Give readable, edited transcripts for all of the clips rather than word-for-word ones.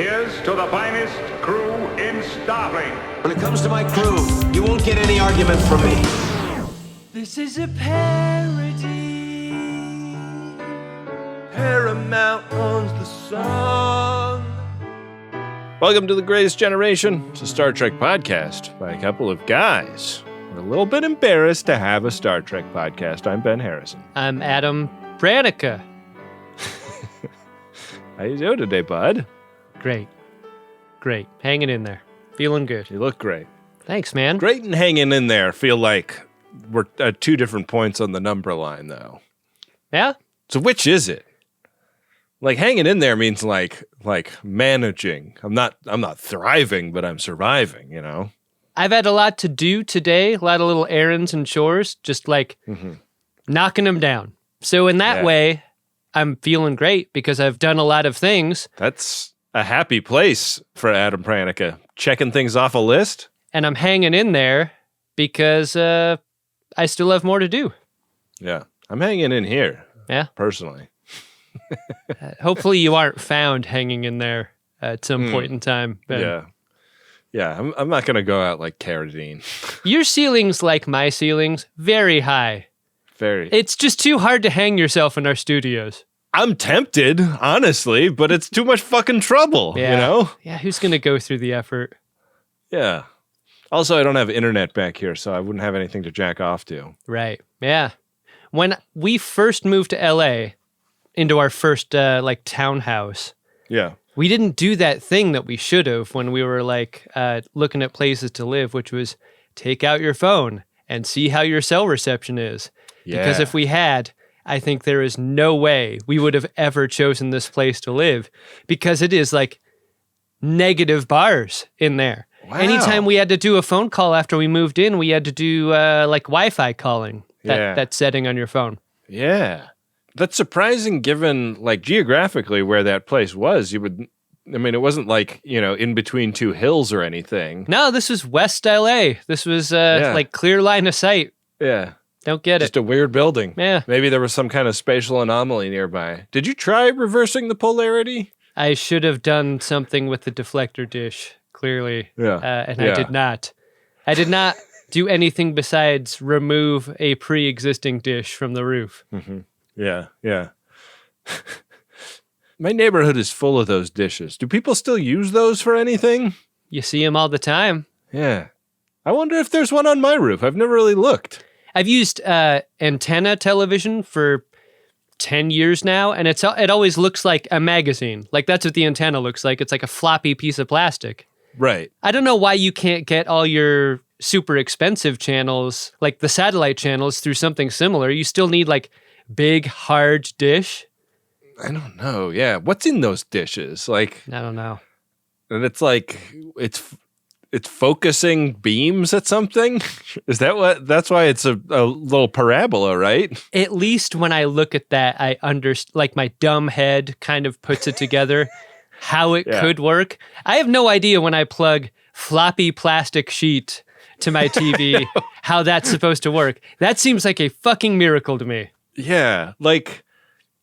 Here's to the finest crew in Starfleet. When it comes to my crew, you won't get any argument from me. This is a parody. Paramount owns the song. Welcome to The Greatest Generation. It's a Star Trek podcast by a couple of guys. We're a little bit embarrassed to have a Star Trek podcast. I'm Ben Harrison. I'm Adam Pranica. How you doing today, bud? Great. Hanging in there. Feeling good. You look great. Thanks, man. Great and hanging in there feel like we're at two different points on the number line, though. Yeah? So which is it? Like hanging in there means like managing. I'm not thriving, but I'm surviving, you know? I've had a lot to do today, a lot of little errands and chores, just like knocking them down. So in that way, I'm feeling great because I've done a lot of things. That's a happy place for Adam Pranica. Checking things off a list. And I'm hanging in there because I still have more to do. Yeah, I'm hanging in here. Yeah? Personally. Hopefully you aren't found hanging in there at some point in time, Ben. Yeah, I'm not going to go out like Carradine. Your ceiling's like my ceilings, very high. Very. It's just too hard to hang yourself in our studios. I'm tempted, honestly, but it's too much fucking trouble, you know? Yeah, who's going to go through the effort? Yeah. Also, I don't have internet back here, so I wouldn't have anything to jack off to. Right, yeah. When we first moved to LA, into our first, townhouse, we didn't do that thing that we should have when we were, looking at places to live, which was take out your phone and see how your cell reception is. Yeah. Because if we had, I think there is no way we would have ever chosen this place to live because it is like negative bars in there. Wow. Anytime we had to do a phone call after we moved in, we had to do Wi-Fi calling, that setting on your phone. Yeah. That's surprising given geographically where that place was. It wasn't in between two hills or anything. No, this was West LA. This was clear line of sight. Yeah. Don't get Just a weird building. Yeah. Maybe there was some kind of spatial anomaly nearby. Did you try reversing the polarity? I should have done something with the deflector dish, clearly. Yeah. I did not. I did not do anything besides remove a pre-existing dish from the roof. Mm-hmm. Yeah. My neighborhood is full of those dishes. Do people still use those for anything? You see them all the time. Yeah. I wonder if there's one on my roof. I've never really looked. I've used antenna television for 10 years now, and it always looks like a magazine. Like, that's what the antenna looks like. It's like a floppy piece of plastic. Right. I don't know why you can't get all your super expensive channels, like the satellite channels, through something similar. You still need, big, hard dish. I don't know. Yeah. What's in those dishes? I don't know. And it's focusing beams at something? Is that that's why it's a little parabola, right? At least when I look at that, I understand, my dumb head kind of puts it together, how it could work. I have no idea when I plug floppy plastic sheet to my TV, how that's supposed to work. That seems like a fucking miracle to me. Yeah,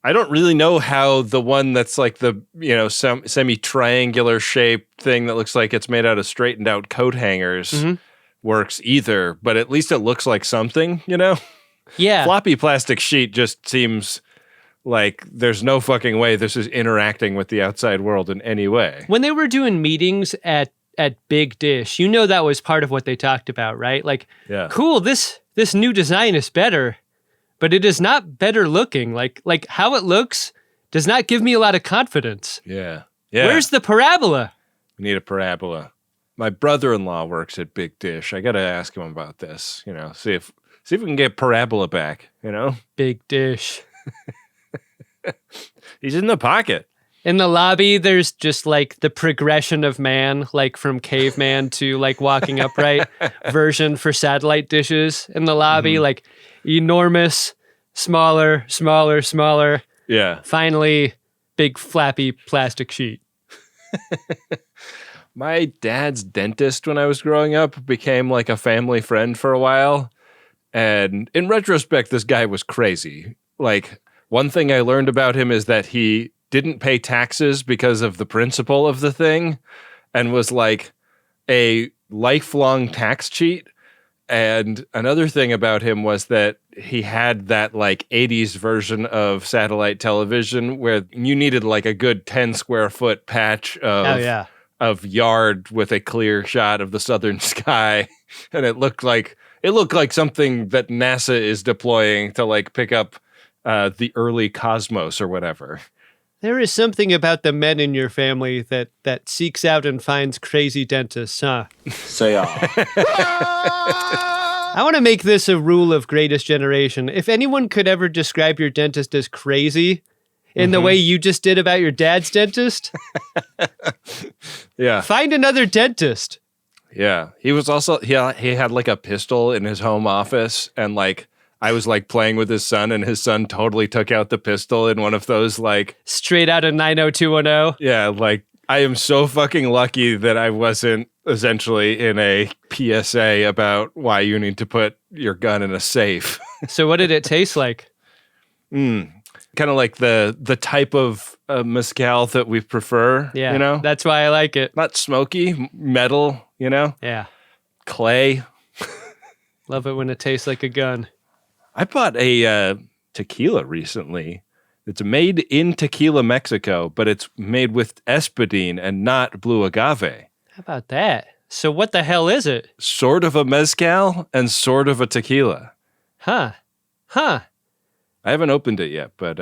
I don't really know how the one that's the semi-triangular shaped thing that looks like it's made out of straightened out coat hangers works either, but at least it looks like something, Yeah. Floppy plastic sheet just seems like there's no fucking way this is interacting with the outside world in any way. When they were doing meetings at Big Dish, that was part of what they talked about, right? Cool, this new design is better. But it is not better looking. Like how it looks does not give me a lot of confidence. Yeah. Where's the parabola? We need a parabola. My brother-in-law works at Big Dish. I got to ask him about this. See if we can get parabola back. Big Dish. He's in the pocket. In the lobby, there's just the progression of man, from caveman to walking upright version for satellite dishes in the lobby, enormous, smaller. Yeah. Finally, big flappy plastic sheet. My dad's dentist when I was growing up became a family friend for a while. And in retrospect, this guy was crazy. One thing I learned about him is that he didn't pay taxes because of the principle of the thing and was like a lifelong tax cheat. And another thing about him was that he had that like 80s version of satellite television where you needed like a good 10 square foot patch of yard with a clear shot of the southern sky. And it looked like something that NASA is deploying to like pick up the early cosmos or whatever. There is something about the men in your family that seeks out and finds crazy dentists, huh? Say I want to make this a rule of Greatest Generation. If anyone could ever describe your dentist as crazy in the way you just did about your dad's dentist, yeah, find another dentist. Yeah. He was also, he had like a pistol in his home office, and like, I was like playing with his son, and his son totally took out the pistol in one of those like straight out of 90210. Yeah, like I am so fucking lucky that I wasn't essentially in a PSA about why you need to put your gun in a safe. So what did it taste like? Kind of like the type of mezcal that we prefer. Yeah, you know, that's why I like it. Not smoky, metal. You know, yeah, clay. Love it when it tastes like a gun. I bought a tequila recently. It's made in Tequila, Mexico, but it's made with espadín and not blue agave. How about that? So what the hell is it? Sort of a mezcal and sort of a tequila. Huh. I haven't opened it yet, but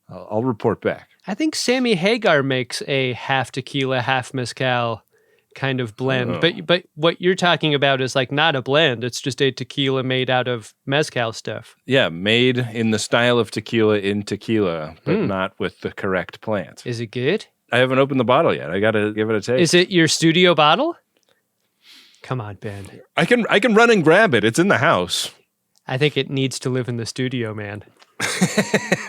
I'll report back. I think Sammy Hagar makes a half tequila, half mezcal kind of blend. Oh. But what you're talking about is like not a blend. It's just a tequila made out of mezcal stuff. Yeah, made in the style of tequila in tequila, but not with the correct plant. Is it good? I haven't opened the bottle yet. I got to give it a taste. Is it your studio bottle? Come on, Ben. I can run and grab it. It's in the house. I think it needs to live in the studio, man.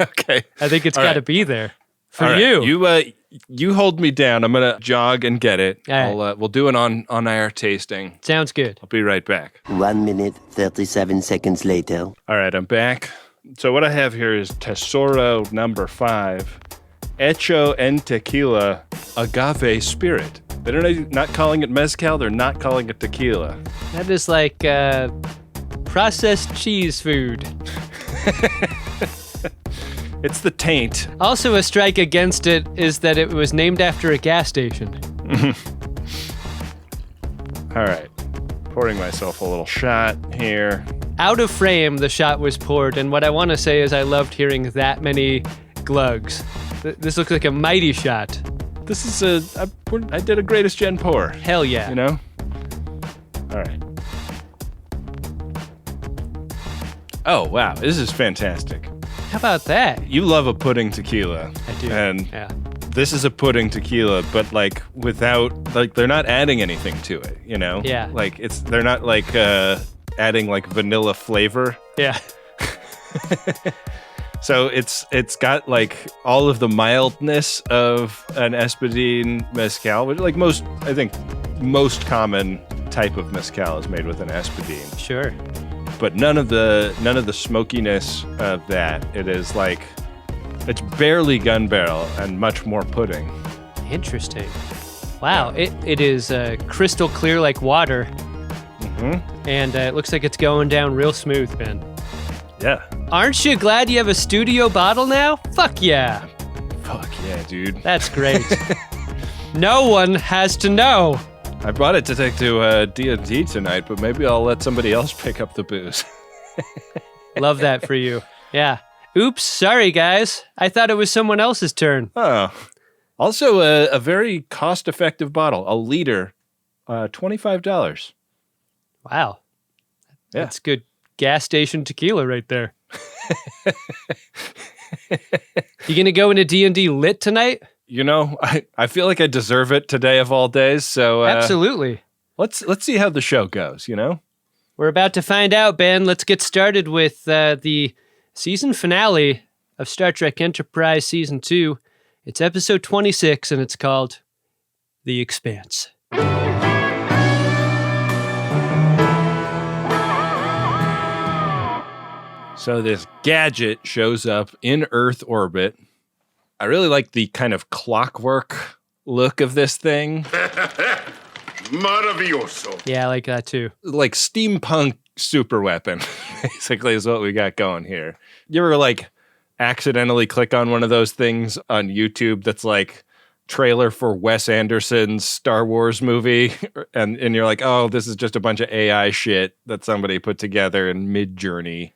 Okay. I think it's got to be there for All right. you. You hold me down. I'm gonna jog and get it. All right. We'll do an on-air tasting. Sounds good. I'll be right back. 1 minute, 37 seconds later. All right, I'm back. So what I have here is Tesoro number 5, Hecho en Tequila Agave Spirit. They're not calling it mezcal. They're not calling it tequila. That is like processed cheese food. It's the taint. Also, a strike against it is that it was named after a gas station. All right. Pouring myself a little shot here. Out of frame, the shot was poured, and what I want to say is I loved hearing that many glugs. This looks like a mighty shot. This is I did a greatest gen pour. Hell yeah. You know? All right. Oh, wow. This is fantastic. How about that? You love a pudding tequila. I do. And yeah. This is a pudding tequila, but like without, like they're not adding anything to it, you know? Yeah. Like they're not like adding like vanilla flavor. Yeah. So it's got like all of the mildness of an espadín mezcal, which like most most common type of mezcal is made with an espadín. Sure. But none of the smokiness of that. It is like it's barely gun barrel and much more pudding. Interesting. Wow, it is crystal clear like water. Mm-hmm. And it looks like it's going down real smooth, Ben. Yeah. Aren't you glad you have a studio bottle now? Fuck yeah. Fuck yeah, dude. That's great. No one has to know. I brought it to take to D&D tonight, but maybe I'll let somebody else pick up the booze. Love that for you. Yeah. Oops, sorry guys. I thought it was someone else's turn. Oh. Also, a very cost-effective bottle. A liter, $25. Wow. Yeah. That's good gas station tequila right there. You gonna go into D&D lit tonight? You know, I feel like I deserve it today of all days. So Absolutely. Let's see how the show goes. You know, we're about to find out, Ben. Let's get started with the season finale of Star Trek Enterprise Season 2. It's episode 26, and it's called The Expanse. So this gadget shows up in Earth orbit, I really like the kind of clockwork look of this thing. Maravilloso. Yeah, I like that too. Like steampunk super weapon, basically, is what we got going here. You ever like accidentally click on one of those things on YouTube that's like trailer for Wes Anderson's Star Wars movie, and you're like, oh, this is just a bunch of AI shit that somebody put together in Mid-Journey.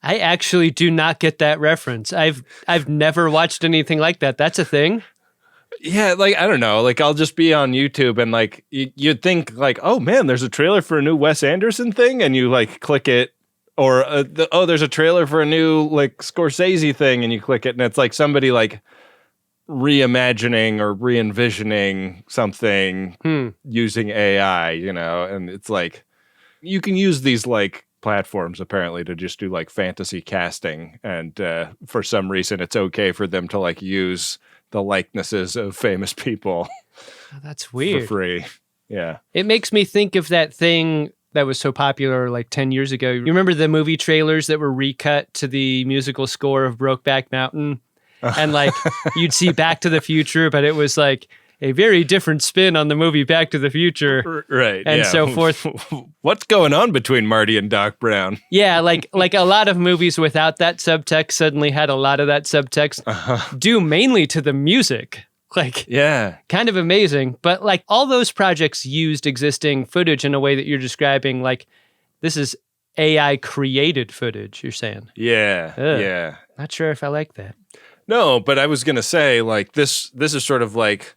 I actually do not get that reference. I've never watched anything like that. That's a thing? Yeah, like, I don't know. Like, I'll just be on YouTube and, like, you'd think, like, oh, man, there's a trailer for a new Wes Anderson thing, and you, like, click it. Or, there's a trailer for a new, like, Scorsese thing, and you click it, and it's, like, somebody, like, reimagining or re-envisioning something using AI, you know? And it's, like, you can use these, like, platforms, apparently, to just do, like, fantasy casting. And for some reason, it's okay for them to, like, use the likenesses of famous people. Oh, that's weird. For free. Yeah. It makes me think of that thing that was so popular like 10 years ago. You remember the movie trailers that were recut to the musical score of Brokeback Mountain? And like you'd see Back to the Future, but it was like a very different spin on the movie Back to the Future. Right. And so forth. What's going on between Marty and Doc Brown? Yeah, like a lot of movies without that subtext suddenly had a lot of that subtext due mainly to the music. Like, yeah, kind of amazing. But like all those projects used existing footage in a way that you're describing, like this is AI created footage, you're saying. Yeah, Ugh. yeah. Not sure if I like that. No, but I was going to say, like, this is sort of like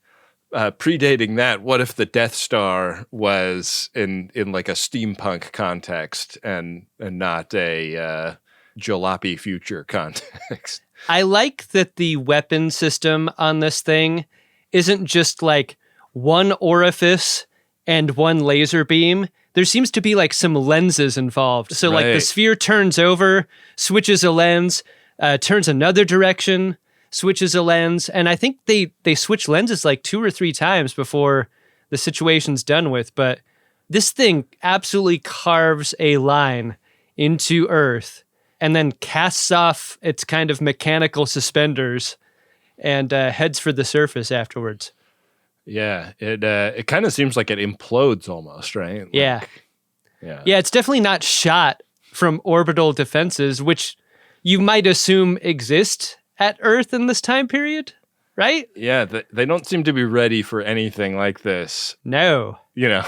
predating that. What if the Death Star was in like a steampunk context and not a jalopy future context? I like that the weapon system on this thing isn't just like one orifice and one laser beam. There seems to be like some lenses involved. So like the sphere turns over, switches a lens, turns another direction, switches a lens. And I think they switch lenses like 2 or 3 times before the situation's done with. But this thing absolutely carves a line into Earth and then casts off its kind of mechanical suspenders and heads for the surface afterwards. Yeah, it kind of seems like it implodes almost, right? Like, yeah. Yeah, it's definitely not shot from orbital defenses, which you might assume exist at Earth in this time period, right? Yeah, they don't seem to be ready for anything like this. No. You know,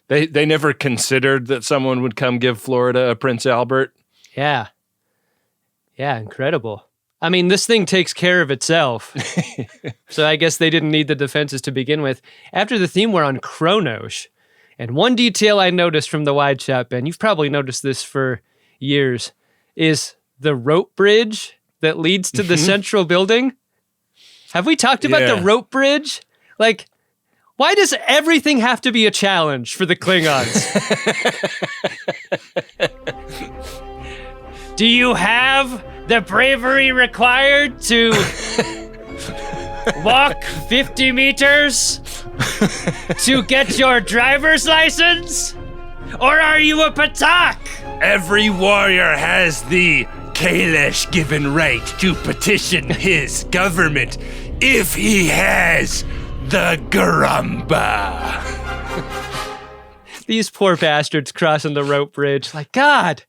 they never considered that someone would come give Florida a Prince Albert. Yeah. Yeah, incredible. I mean, this thing takes care of itself. So I guess they didn't need the defenses to begin with. After the theme, we're on Kronos. And one detail I noticed from the wide shot, Ben, you've probably noticed this for years, is the rope bridge that leads to the central building. Have we talked about the rope bridge? Like, why does everything have to be a challenge for the Klingons? Do you have the bravery required to walk 50 meters to get your driver's license? Or are you a Patak? Every warrior has the Kalesh given right to petition his government if he has the Garamba. These poor bastards crossing the rope bridge. Like, God,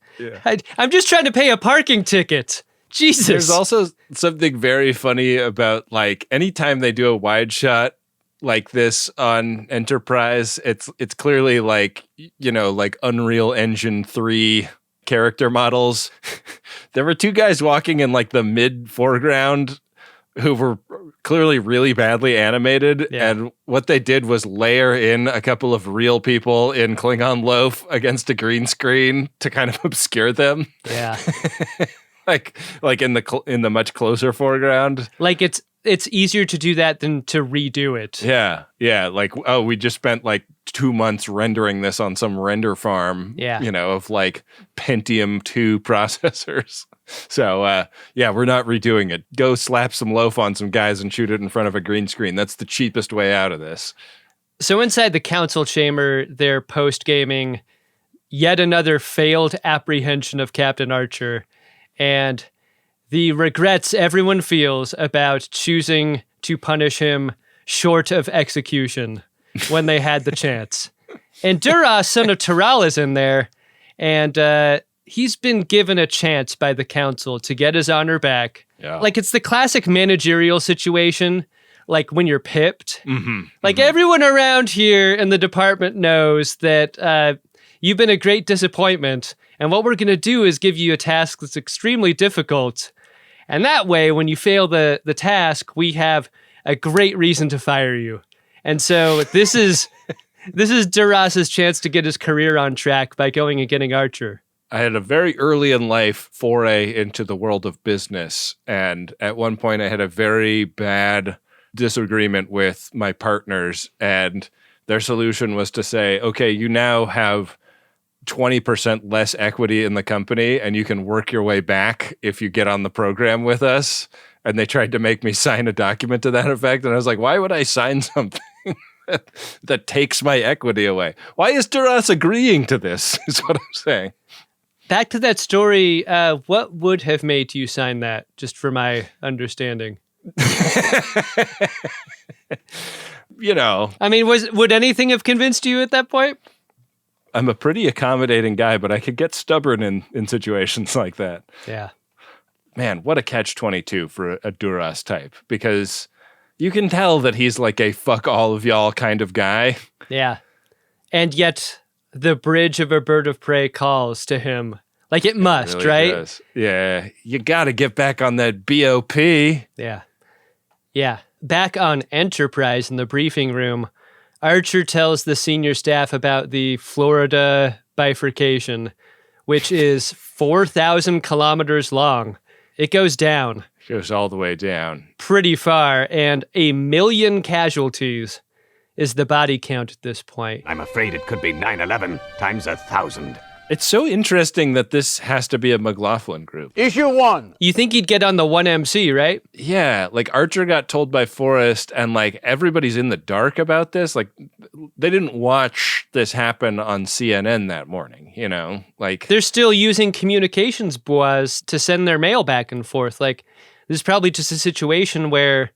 I'm just trying to pay a parking ticket. Jesus. There's also something very funny about, like, anytime they do a wide shot like this on Enterprise, it's clearly like, you know, like Unreal Engine 3 character models. There were 2 guys walking in like the mid foreground who were clearly really badly animated. Yeah. And what they did was layer in a couple of real people in Klingon loaf against a green screen to kind of obscure them. Yeah. like in the much closer foreground. Like it's easier to do that than to redo it. Yeah. Yeah. Like, oh, we just spent like 2 months rendering this on some render farm, you know, of like Pentium 2 processors. So, we're not redoing it. Go slap some loaf on some guys and shoot it in front of a green screen. That's the cheapest way out of this. So inside the council chamber, they're post-gaming yet another failed apprehension of Captain Archer. And the regrets everyone feels about choosing to punish him short of execution when they had the chance. And Duras, son of Temporal, is in there, and he's been given a chance by the council to get his honor back. Yeah. Like, it's the classic managerial situation, like when you're pipped. Mm-hmm. Like, everyone around here in the department knows that you've been a great disappointment, and what we're going to do is give you a task that's extremely difficult. And that way, when you fail the task, we have a great reason to fire you. And so this is Duras' chance to get his career on track by going and getting Archer. I had a very early in life foray into the world of business. And at one point, I had a very bad disagreement with my partners. And their solution was to say, okay, you now have 20% less equity in the company, and you can work your way back if you get on the program with us. And they tried to make me sign a document to that effect. And I was like, why would I sign something that takes my equity away? Why is Duras agreeing to this, is what I'm saying. Back to that story, what would have made you sign that, just for my understanding? You know. I mean, would anything have convinced you at that point? I'm a pretty accommodating guy, but I could get stubborn in situations like that. Yeah. Man, what a catch-22 for a Duras type, because you can tell that he's like a fuck all of y'all kind of guy. Yeah. And yet the bridge of a bird of prey calls to him. Like it must, really right? Does. Yeah. You got to get back on that BOP. Yeah. Yeah. Back on Enterprise in the briefing room, Archer tells the senior staff about the Florida bifurcation, which is 4,000 kilometers long. It goes down. Goes all the way down. Pretty far, and 1 million casualties is the body count at this point. I'm afraid it could be 9/11 times 1,000. It's so interesting that this has to be a McLaughlin group. Issue 1. You think he'd get on the 1MC, right? Yeah, like Archer got told by Forrest, and like everybody's in the dark about this. Like they didn't watch this happen on CNN that morning, you know? Like They're still using communications bois to send their mail back and forth. Like, this is probably just a situation where,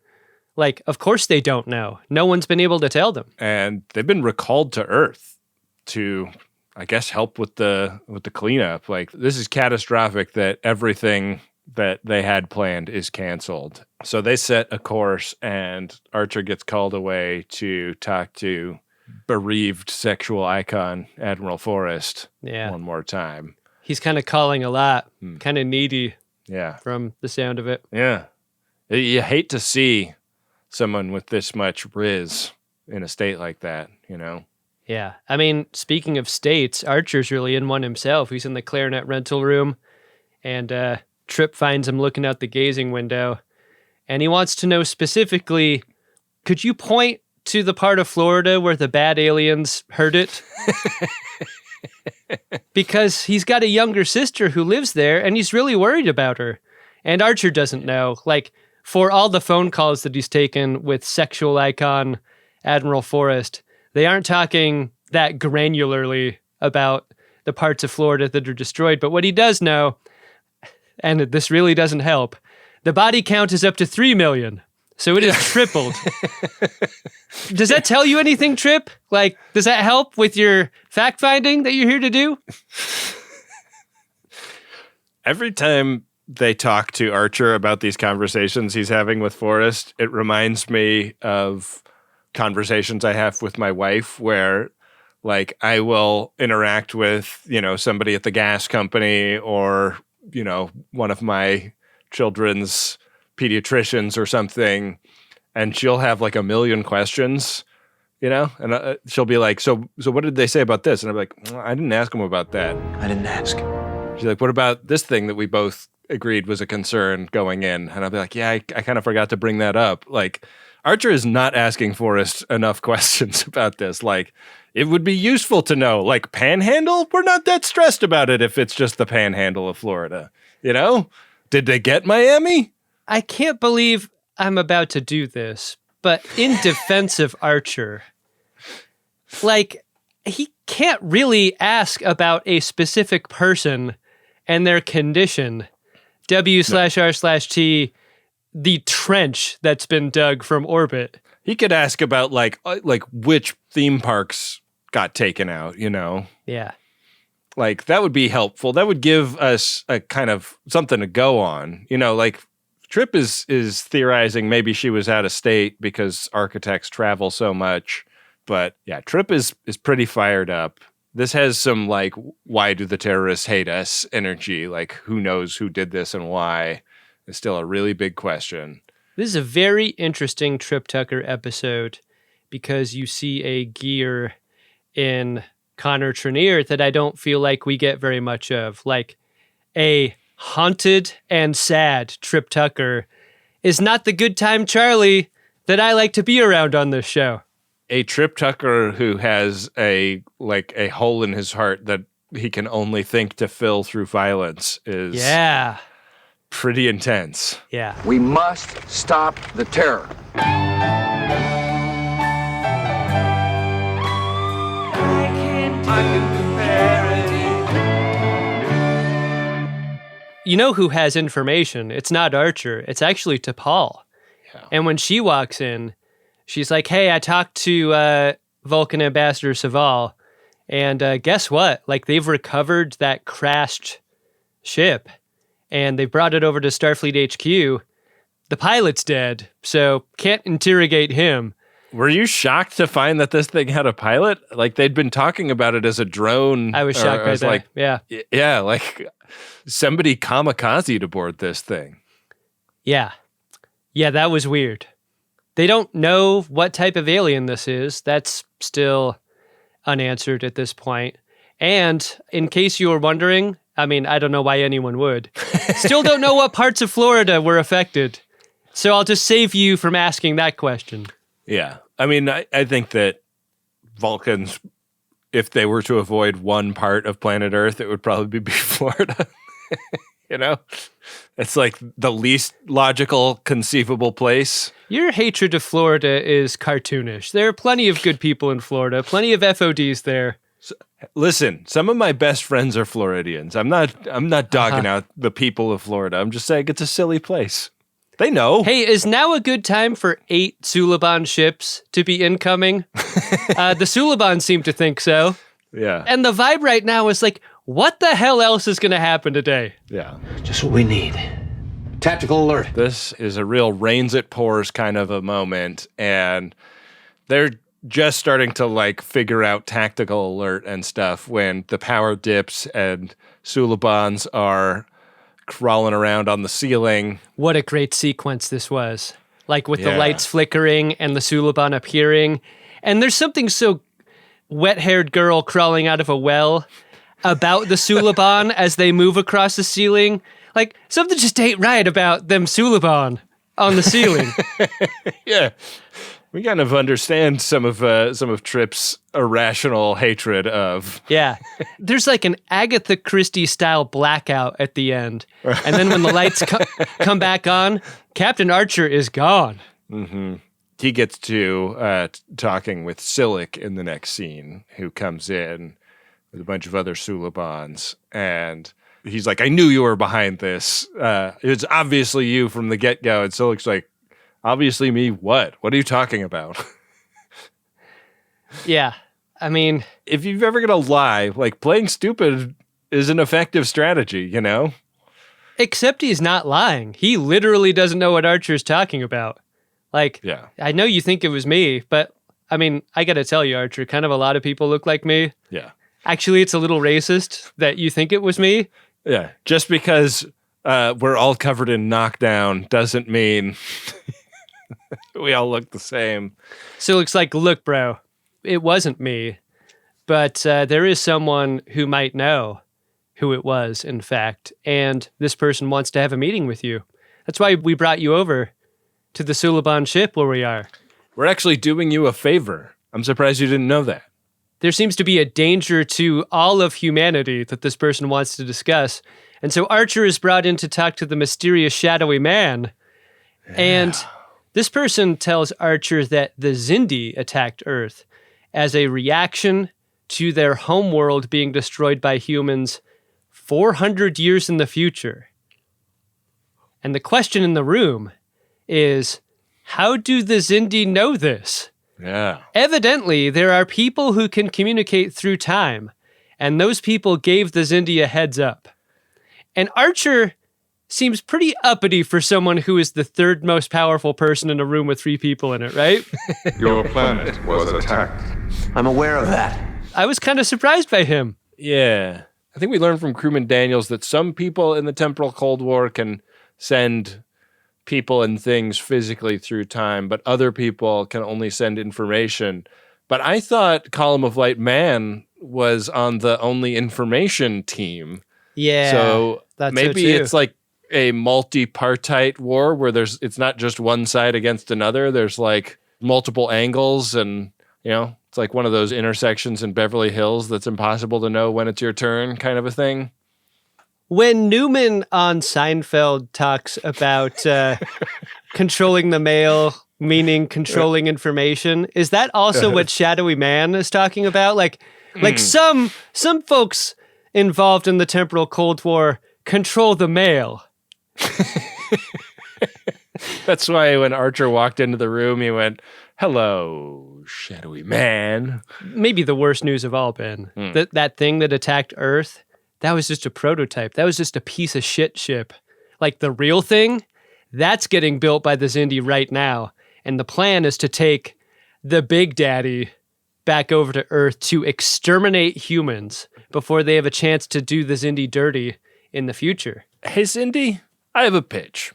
like, of course they don't know. No one's been able to tell them. and they've been recalled to Earth to, I guess, help with the cleanup. Like this is catastrophic that everything that they had planned is canceled. So they set a course, and Archer gets called away to talk to bereaved sexual icon Admiral Forrest Yeah. one more time. He's kind of calling a lot, kind of needy Yeah. from the sound of it. Yeah. You hate to see someone with this much riz in a state like that, you know? Yeah. I mean, speaking of states, Archer's really in one himself. He's in the clarinet rental room, and Trip finds him looking out the gazing window, and he wants to know specifically, could you point to the part of Florida where the bad aliens heard it? Because he's got a younger sister who lives there, and he's really worried about her. And Archer doesn't know. Like, for all the phone calls that he's taken with sexual icon Admiral Forrest, they aren't talking that granularly about the parts of Florida that are destroyed. But what he does know, and this really doesn't help, the body count is up to 3 million. So it is tripled. Does that tell you anything, Trip? Like, does that help with your fact-finding that you're here to do? Every time they talk to Archer about these conversations he's having with Forrest, it reminds me of conversations I have with my wife where, like, I will interact with, you know, somebody at the gas company or, you know, one of my children's pediatricians or something, and she'll have like 1 million questions, you know, and she'll be like, so what did they say about this? And I'm like, well, I didn't ask them about that. I didn't ask. She's like, what about this thing that we both agreed was a concern going in? And I'll be like, yeah, I kind of forgot to bring that up. Like, Archer is not asking Forrest enough questions about this. Like, it would be useful to know, like, Panhandle? We're not that stressed about it if it's just the Panhandle of Florida. You know? Did they get Miami? I can't believe I'm about to do this, but in defense of Archer, like, he can't really ask about a specific person and their condition W/R/T, the trench that's been dug from orbit. He could ask about like which theme parks got taken out, you know? Yeah. Like that would be helpful. That would give us a kind of something to go on. You know, like Trip is theorizing maybe she was out of state because architects travel so much. But yeah, Trip is pretty fired up. This has some like, why do the terrorists hate us energy? Like who knows who did this and why? It's still a really big question. This is a very interesting Trip Tucker episode because you see a gear in Connor Trenier that I don't feel like we get very much of. Like a haunted and sad Trip Tucker is not the good time Charlie that I like to be around on this show. A Trip Tucker who has a hole in his heart that he can only think to fill through violence is pretty intense. Yeah. We must stop the terror. You know who has information? It's not Archer. It's actually T'Pol. Yeah. And when she walks in, she's like, hey, I talked to Vulcan Ambassador Saval, and guess what? Like, they've recovered that crashed ship, and they brought it over to Starfleet HQ. The pilot's dead, so can't interrogate him. Were you shocked to find that this thing had a pilot? Like, they'd been talking about it as a drone. I was shocked by that, like, yeah. Yeah, like, somebody kamikazed aboard this thing. Yeah. Yeah, that was weird. They don't know what type of alien this is. That's still unanswered at this point. And in case you were wondering, I mean, I don't know why anyone would. Still don't know what parts of Florida were affected. So I'll just save you from asking that question. Yeah. I mean, I think that Vulcans, if they were to avoid one part of planet Earth, it would probably be Florida. You know? It's like the least logical, conceivable place. Your hatred of Florida is cartoonish. There are plenty of good people in Florida, plenty of FODs there. So, listen, some of my best friends are Floridians. I'm not dogging out the people of Florida. I'm just saying it's a silly place. They know. Hey, is now a good time for 8 Suliban ships to be incoming? The Suliban seem to think so. Yeah. And the vibe right now is like, what the hell else is going to happen today? Yeah. Just what we need. Tactical alert. This is a real rains it pours kind of a moment, and they're just starting to like figure out tactical alert and stuff when the power dips and Sulibans are crawling around on the ceiling. What a great sequence this was. Like with the lights flickering and the Suliban appearing. And there's something so wet-haired girl crawling out of a well about the Suliban as they move across the ceiling. Like, something just ain't right about them Suliban on the ceiling. Yeah. We kind of understand some of Trip's irrational hatred of. Yeah. There's like an Agatha Christie style blackout at the end. And then when the lights come back on, Captain Archer is gone. Mm-hmm. He gets to talking with Silic in the next scene, who comes in with a bunch of other Sulibans. And he's like, I knew you were behind this. It's obviously you from the get-go. And Silic's like, obviously me, what? What are you talking about? Yeah. I mean, if you're ever going to lie, like playing stupid is an effective strategy, you know? Except he's not lying. He literally doesn't know what Archer's talking about. Like, yeah. I know you think it was me, but I mean, I got to tell you, Archer, kind of a lot of people look like me. Yeah. Actually, it's a little racist that you think it was me. Yeah. Just because we're all covered in knockdown doesn't mean we all look the same. So it looks like, look, bro, it wasn't me, but there is someone who might know who it was, in fact, and this person wants to have a meeting with you. That's why we brought you over to the Suliban ship where we are. We're actually doing you a favor. I'm surprised you didn't know that. There seems to be a danger to all of humanity that this person wants to discuss. And so Archer is brought in to talk to the mysterious shadowy man. Yeah. And this person tells Archer that the Xindi attacked Earth as a reaction to their homeworld being destroyed by humans 400 years in the future. And the question in the room is, how do the Xindi know this? Yeah. Evidently, there are people who can communicate through time, and those people gave the Xindi a heads up. And Archer seems pretty uppity for someone who is the third most powerful person in a room with 3 people in it, right? Your planet was attacked. I'm aware of that. I was kind of surprised by him. Yeah. I think we learned from Crewman Daniels that some people in the Temporal Cold War can send people and things physically through time, but other people can only send information. But I thought Column of Light Man was on the only information team. Yeah. So that's maybe it's like a multi-partite war where it's not just one side against another. There's like multiple angles, and it's like one of those intersections in Beverly Hills that's impossible to know when it's your turn kind of a thing. When Newman on Seinfeld talks about controlling the mail, meaning controlling information, is that also what Shadowy Man is talking about? Like some folks involved in the Temporal Cold War control the mail. That's why when Archer walked into the room, he went, "Hello, Shadowy Man." Maybe the worst news of all, Ben. That thing that attacked Earth, that was just a prototype. That was just a piece of shit ship. Like the real thing, that's getting built by the Xindi right now. And the plan is to take the Big Daddy back over to Earth to exterminate humans before they have a chance to do the Xindi dirty in the future. Hey, Xindi, I have a pitch.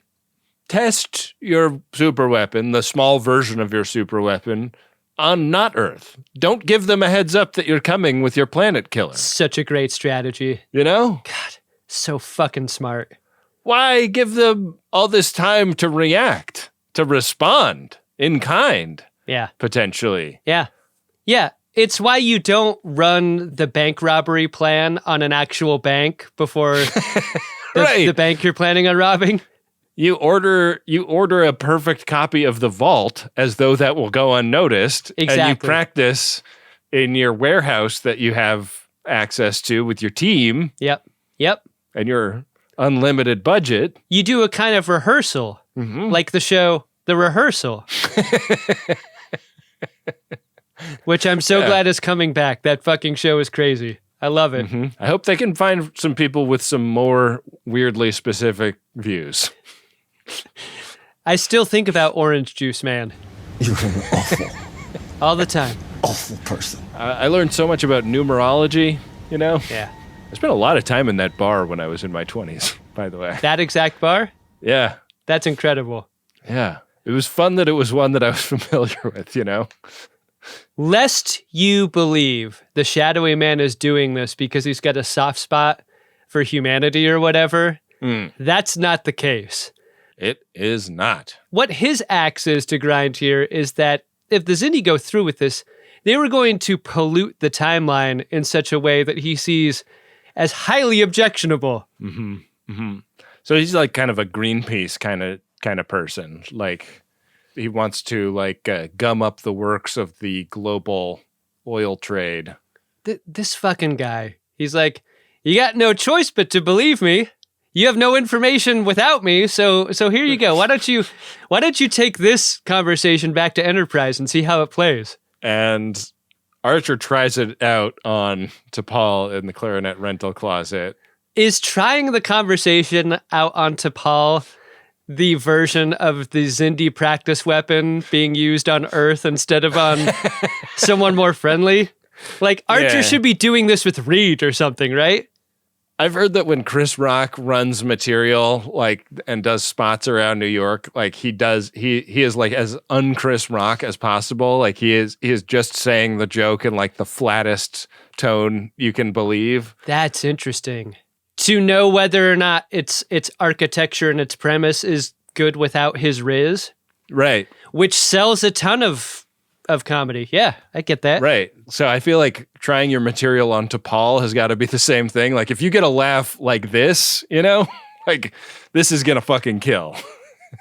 Test your super weapon, the small version of your super weapon, on not Earth. Don't give them a heads up that you're coming with your planet killer. Such a great strategy. You know? God, so fucking smart. Why give them all this time to react, to respond in kind? Yeah. Potentially. Yeah. Yeah. It's why you don't run the bank robbery plan on an actual bank before the bank you're planning on robbing. You order a perfect copy of the vault as though that will go unnoticed. Exactly. And you practice in your warehouse that you have access to with your team. Yep. And your unlimited budget. You do a kind of rehearsal, like the show The Rehearsal, which I'm so glad is coming back. That fucking show is crazy. I love it. I hope they can find some people with some more weirdly specific views. I still think about Orange Juice Man. You're an awful, all the time. awful person. I learned so much about numerology, Yeah. I spent a lot of time in that bar when I was in my 20s, by the way. That exact bar? Yeah. That's incredible. Yeah. It was fun that it was one that I was familiar with, Lest you believe the Shadowy Man is doing this because he's got a soft spot for humanity or whatever, that's not the case. It is not. What his axe is to grind here is that if the Xindi go through with this, they were going to pollute the timeline in such a way that he sees as highly objectionable. So he's like kind of a Greenpeace kind of person. Like he wants to gum up the works of the global oil trade. This fucking guy. He's like, you got no choice but to believe me. You have no information without me, so here you go. Why don't you take this conversation back to Enterprise and see how it plays? And Archer tries it out on T'Pol in the clarinet rental closet. Is trying the conversation out on T'Pol the version of the Xindi practice weapon being used on Earth instead of on someone more friendly? Like Archer should be doing this with Reed or something, right? I've heard that when Chris Rock runs material and does spots around New York, he is like as un-Chris Rock as possible. Like he is just saying the joke in the flattest tone you can believe. That's interesting. To know whether or not its architecture and its premise is good without his riz. Right. Which sells a ton of comedy. Yeah, I get that. Right. So I feel like trying your material on T'Pol has got to be the same thing. Like if you get a laugh like this, this is going to fucking kill.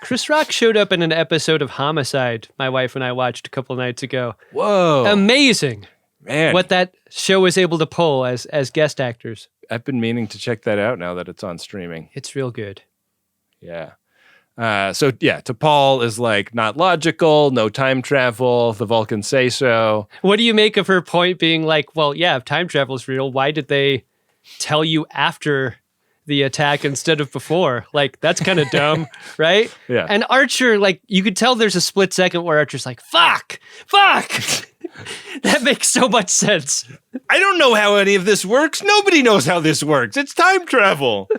Chris Rock showed up in an episode of Homicide my wife and I watched a couple nights ago. Whoa. Amazing. Man. What that show was able to pull as guest actors. I've been meaning to check that out now that it's on streaming. It's real good. Yeah. T'Pol is like not logical, no time travel. The Vulcans say so. What do you make of her point being like, well, yeah, if time travel is real, why did they tell you after the attack instead of before? Like, that's kind of dumb, right? Yeah. And Archer, like, you could tell there's a split second where Archer's like, fuck. That makes so much sense. I don't know how any of this works. Nobody knows how this works. It's time travel.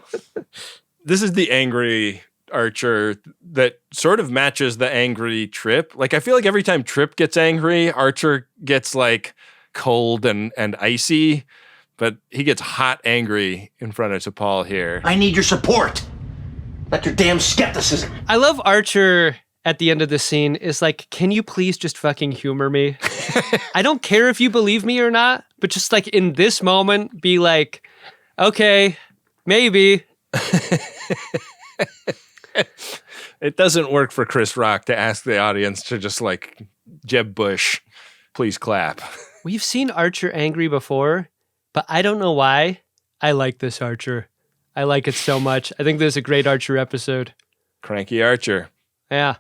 This is the angry Archer that sort of matches the angry Trip. Like, I feel like every time Trip gets angry, Archer gets like cold and icy, but he gets hot angry in front of T'Pol here. I need your support. Not your damn skepticism. I love Archer at the end of the scene is like, can you please just fucking humor me? I don't care if you believe me or not, but just like in this moment, be like, okay, maybe. It doesn't work for Chris Rock to ask the audience to just like, Jeb Bush, please clap. We've seen Archer angry before, but I don't know why. I like this Archer. I like it so much. I think this is a great Archer episode. Cranky Archer. Yeah.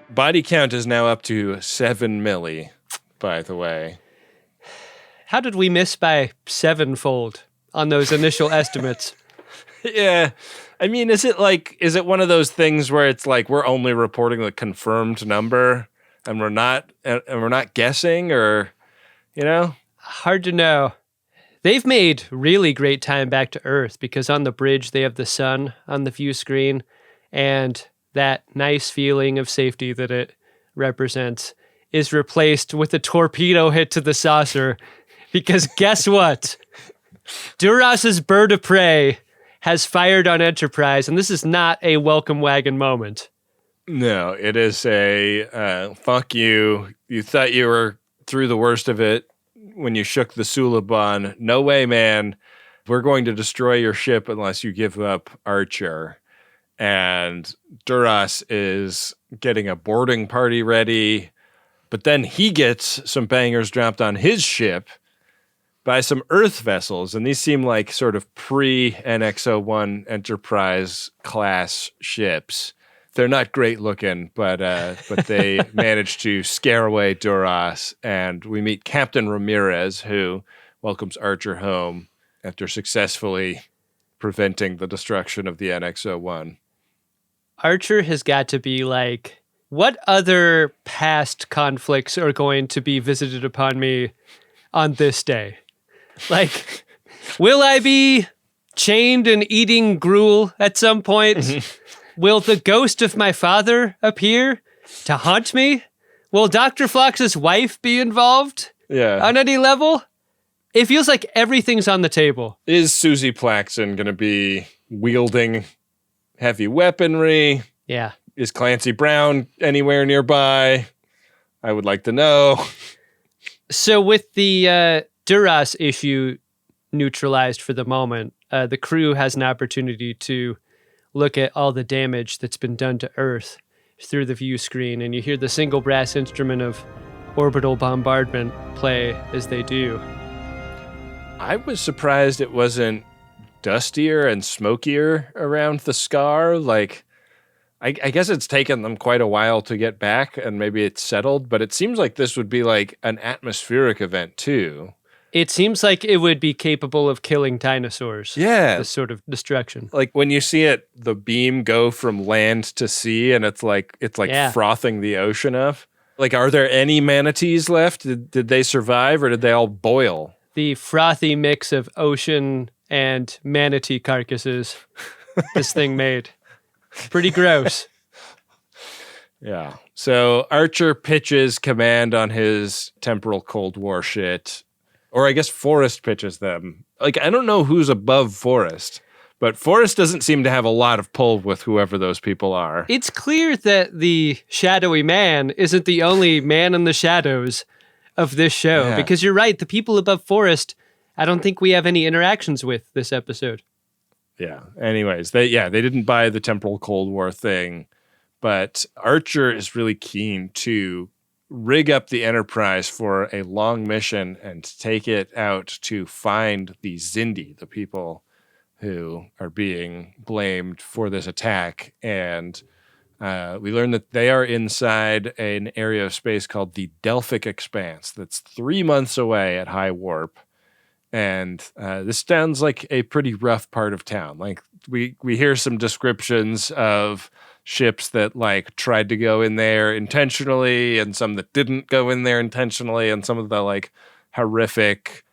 Body count is now up to 7 milli, by the way. How did we miss by 7-fold on those initial estimates? Yeah. I mean, is it one of those things where it's like we're only reporting the confirmed number and we're not guessing, or, you know? Hard to know. They've made really great time back to Earth because on the bridge they have the sun on the view screen, and that nice feeling of safety that it represents is replaced with a torpedo hit to the saucer. Because guess what? Duras' bird of prey has fired on Enterprise, and this is not a welcome wagon moment. No, it is a fuck you. You thought you were through the worst of it when you shook the Suliban. No way, man. We're going to destroy your ship unless you give up Archer. And Duras is getting a boarding party ready, but then he gets some bangers dropped on his ship by some Earth vessels, and these seem like sort of pre-NX-01 Enterprise class ships. They're not great looking, but they managed to scare away Duras, and we meet Captain Ramirez, who welcomes Archer home after successfully preventing the destruction of the NX-01. Archer has got to be like, what other past conflicts are going to be visited upon me on this day? Like, will I be chained and eating gruel at some point? Will the ghost of my father appear to haunt me? Will Dr. Phlox's wife be involved? Yeah. On any level? It feels like everything's on the table. Is Susie Plaxton going to be wielding heavy weaponry? Yeah. Is Clancy Brown anywhere nearby? I would like to know. So with the Duras issue neutralized for the moment, the crew has an opportunity to look at all the damage that's been done to Earth through the view screen, and you hear the single brass instrument of orbital bombardment play as they do. I was surprised it wasn't dustier and smokier around the scar. Like, I guess it's taken them quite a while to get back, and maybe it's settled, but it seems like this would be like an atmospheric event too. It seems like it would be capable of killing dinosaurs. Yeah. This sort of destruction. Like when you see it, the beam go from land to sea, and it's like frothing the ocean up. Like, are there any manatees left? Did they survive, or did they all boil? The frothy mix of ocean and manatee carcasses this thing made. Pretty gross. Yeah. So Archer pitches command on his temporal Cold War shit. Or I guess Forrest pitches them. Like, I don't know who's above Forrest, but Forrest doesn't seem to have a lot of pull with whoever those people are. It's clear that the shadowy man isn't the only man in the shadows of this show, because you're right, the people above Forrest, I don't think we have any interactions with this episode. Yeah. Anyways, they didn't buy the temporal Cold War thing, but Archer is really keen to rig up the Enterprise for a long mission and take it out to find the Xindi, the people who are being blamed for this attack. And we learn that they are inside an area of space called the Delphic Expanse that's 3 months away at high warp. And this sounds like a pretty rough part of town. Like we hear some descriptions of ships that like tried to go in there intentionally and some that didn't go in there intentionally, and some of the like horrific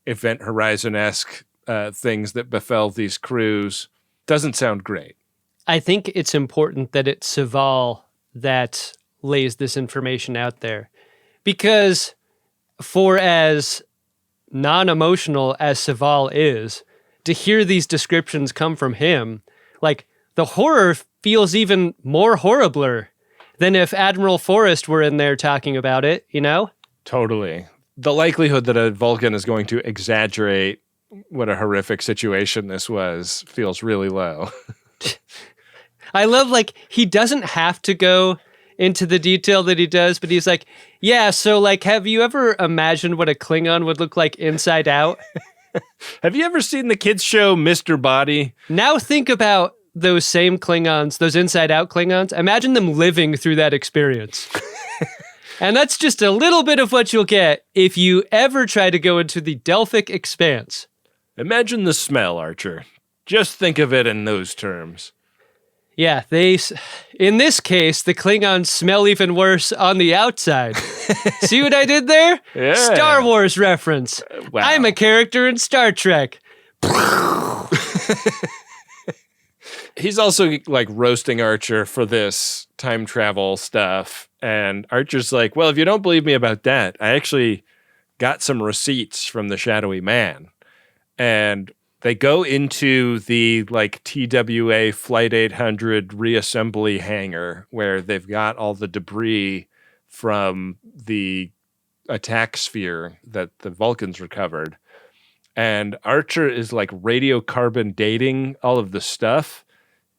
Event Horizon-esque things that befell these crews. Doesn't sound great. I think it's important that it's Saval that lays this information out there, because for as non-emotional as Saval is, to hear these descriptions come from him, like the horror feels even more horribler than if Admiral Forrest were in there talking about it, you know? Totally. The likelihood that a Vulcan is going to exaggerate what a horrific situation this was feels really low. I love, like, he doesn't have to go into the detail that he does, but he's like, yeah, so, like, have you ever imagined what a Klingon would look like inside out? Have you ever seen the kids show Mr. Body? Now think about those same Klingons, those inside out Klingons. Imagine them living through that experience. And that's just a little bit of what you'll get if you ever try to go into the Delphic Expanse. Imagine the smell, Archer. Just think of it in those terms. Yeah, in this case, the Klingons smell even worse on the outside. See what I did there? Yeah. Star Wars reference. Wow. I'm a character in Star Trek. He's also like roasting Archer for this time travel stuff. And Archer's like, well, if you don't believe me about that, I actually got some receipts from the shadowy man. And they go into the like TWA Flight 800 reassembly hangar where they've got all the debris from the attack sphere that the Vulcans recovered. And Archer is like radiocarbon dating all of the stuff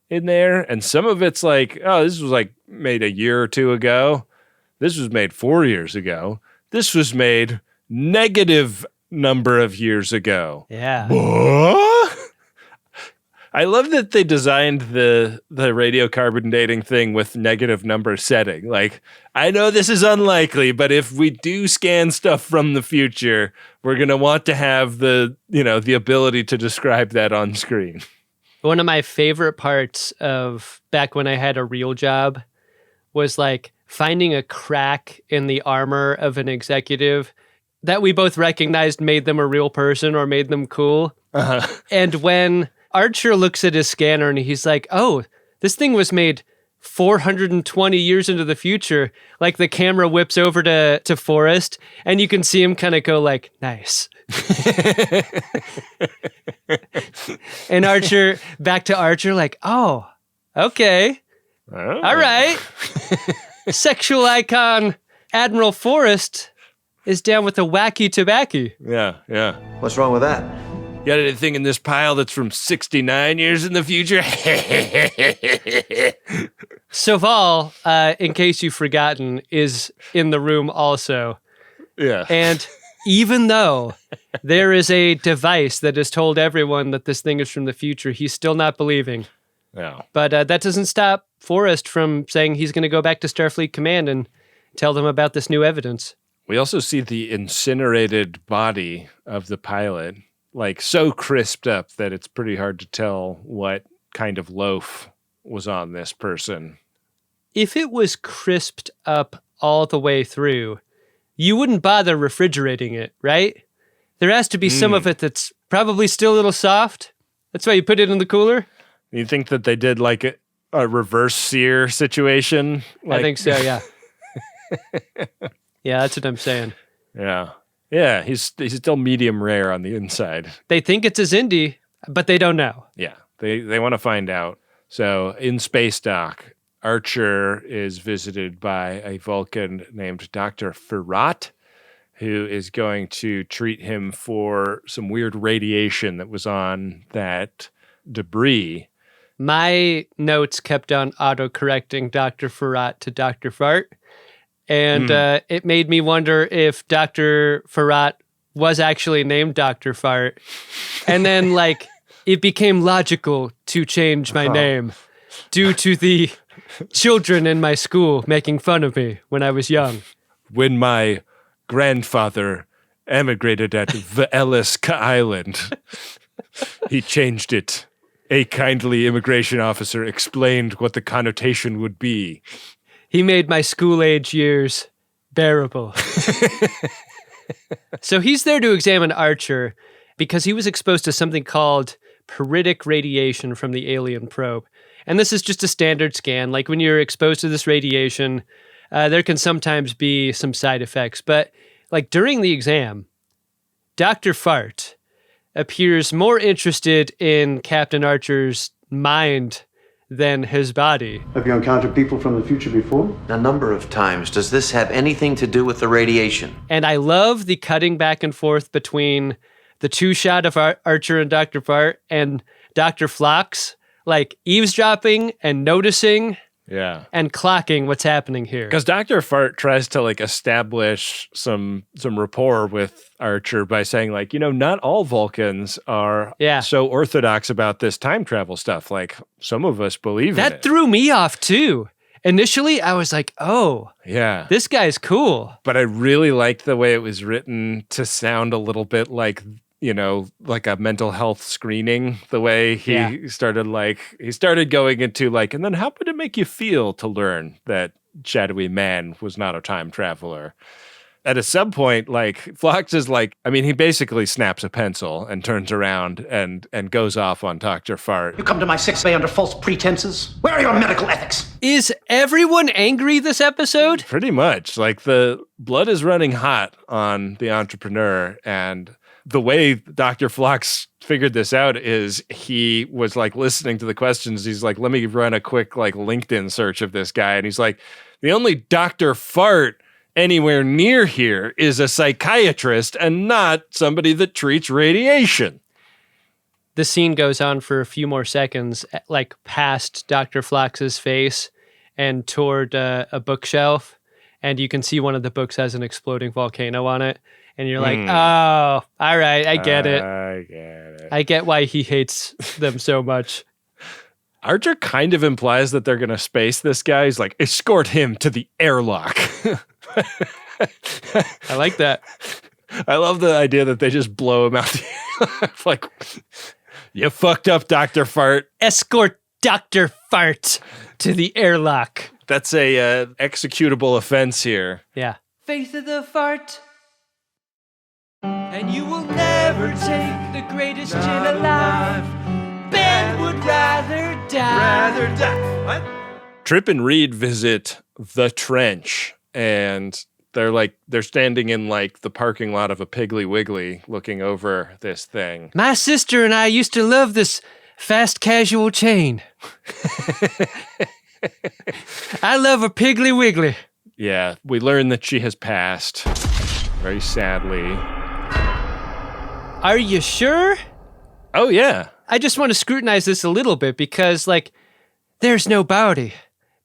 in there. And some of it's like, oh, this was like made a year or two ago. This was made 4 years ago. This was made negative number of years ago. Yeah. What? I love that they designed the radiocarbon dating thing with negative number setting. Like, I know this is unlikely, but if we do scan stuff from the future, we're going to want to have the ability to describe that on screen. One of my favorite parts of back when I had a real job was like finding a crack in the armor of an executive that we both recognized made them a real person or made them cool. Uh-huh. And when Archer looks at his scanner and he's like, oh, this thing was made 420 years into the future. Like the camera whips over to Forrest and you can see him kind of go like, nice. And Archer, back to Archer, like, oh, okay. Oh. All right. Sexual icon Admiral Forrest is down with the wacky tobacco. Yeah. What's wrong with that? You got anything in this pile that's from 69 years in the future? Saval, in case you've forgotten, is in the room also. Yeah. And even though there is a device that has told everyone that this thing is from the future, he's still not believing. Yeah. But that doesn't stop Forrest from saying he's going to go back to Starfleet Command and tell them about this new evidence. We also see the incinerated body of the pilot, like so crisped up that it's pretty hard to tell what kind of loaf was on this person. If it was crisped up all the way through, you wouldn't bother refrigerating it, right? There has to be some of it that's probably still a little soft. That's why you put it in the cooler. You think that they did like a reverse sear situation? I think so, yeah. Yeah, that's what I'm saying. Yeah, he's still medium rare on the inside. They think it's a Xindi, but they don't know. Yeah, they want to find out. So in space dock, Archer is visited by a Vulcan named Dr. Ferrat, who is going to treat him for some weird radiation that was on that debris. My notes kept on auto-correcting Dr. Ferrat to Dr. Fart. And it made me wonder if Dr. Farrat was actually named Dr. Fart. And then, like, it became logical to change my name due to the children in my school making fun of me when I was young. When my grandfather emigrated at the Ellis Island, he changed it. A kindly immigration officer explained what the connotation would be. He made my school-age years bearable. So he's there to examine Archer because he was exposed to something called periodic radiation from the alien probe. And this is just a standard scan. Like when you're exposed to this radiation, there can sometimes be some side effects. But like during the exam, Dr. Fart appears more interested in Captain Archer's mind than his body. Have you encountered people from the future before? A number of times. Does this have anything to do with the radiation? And I love the cutting back and forth between the two shot of Archer and Dr. Fart and Dr. Phlox, like eavesdropping and noticing and clocking what's happening here. Because Dr. Fart tries to like establish some rapport with Archer by saying like, you know, not all Vulcans are so orthodox about this time travel stuff. Like some of us believe in it. That threw me off too. Initially, I was like, oh, this guy's cool. But I really liked the way it was written to sound a little bit like, you know, like a mental health screening, the way he started going into like, and then how would it make you feel to learn that shadowy man was not a time traveler? At some point, like Phlox is like, I mean, he basically snaps a pencil and turns around and goes off on Dr. Fart. You come to my sick bay under false pretenses? Where are your medical ethics? Is everyone angry this episode? Pretty much. Like the blood is running hot on the entrepreneur, and the way Dr. Phlox figured this out is he was like listening to the questions. He's like, let me run a quick like LinkedIn search of this guy. And he's like, the only Dr. Fart anywhere near here is a psychiatrist and not somebody that treats radiation. The scene goes on for a few more seconds, like past Dr. Phlox's face and toward a bookshelf. And you can see one of the books has an exploding volcano on it. And you're like, oh, all right, I get it. I get why he hates them so much. Archer kind of implies that they're going to space this guy. He's like, escort him to the airlock. I like that. I love the idea that they just blow him out. Like, you fucked up, Dr. Fart. Escort Dr. Fart to the airlock. That's a executable offense here. Yeah. Faith of the fart. And you will never take the greatest gin alive. Ben would rather die. What? Trip and Reed visit the trench, and they're standing in like the parking lot of a Piggly Wiggly looking over this thing. My sister and I used to love this fast casual chain. I love a Piggly Wiggly. Yeah, we learn that she has passed, very sadly. Are you sure? Oh, yeah. I just want to scrutinize this a little bit because, like, there's no body,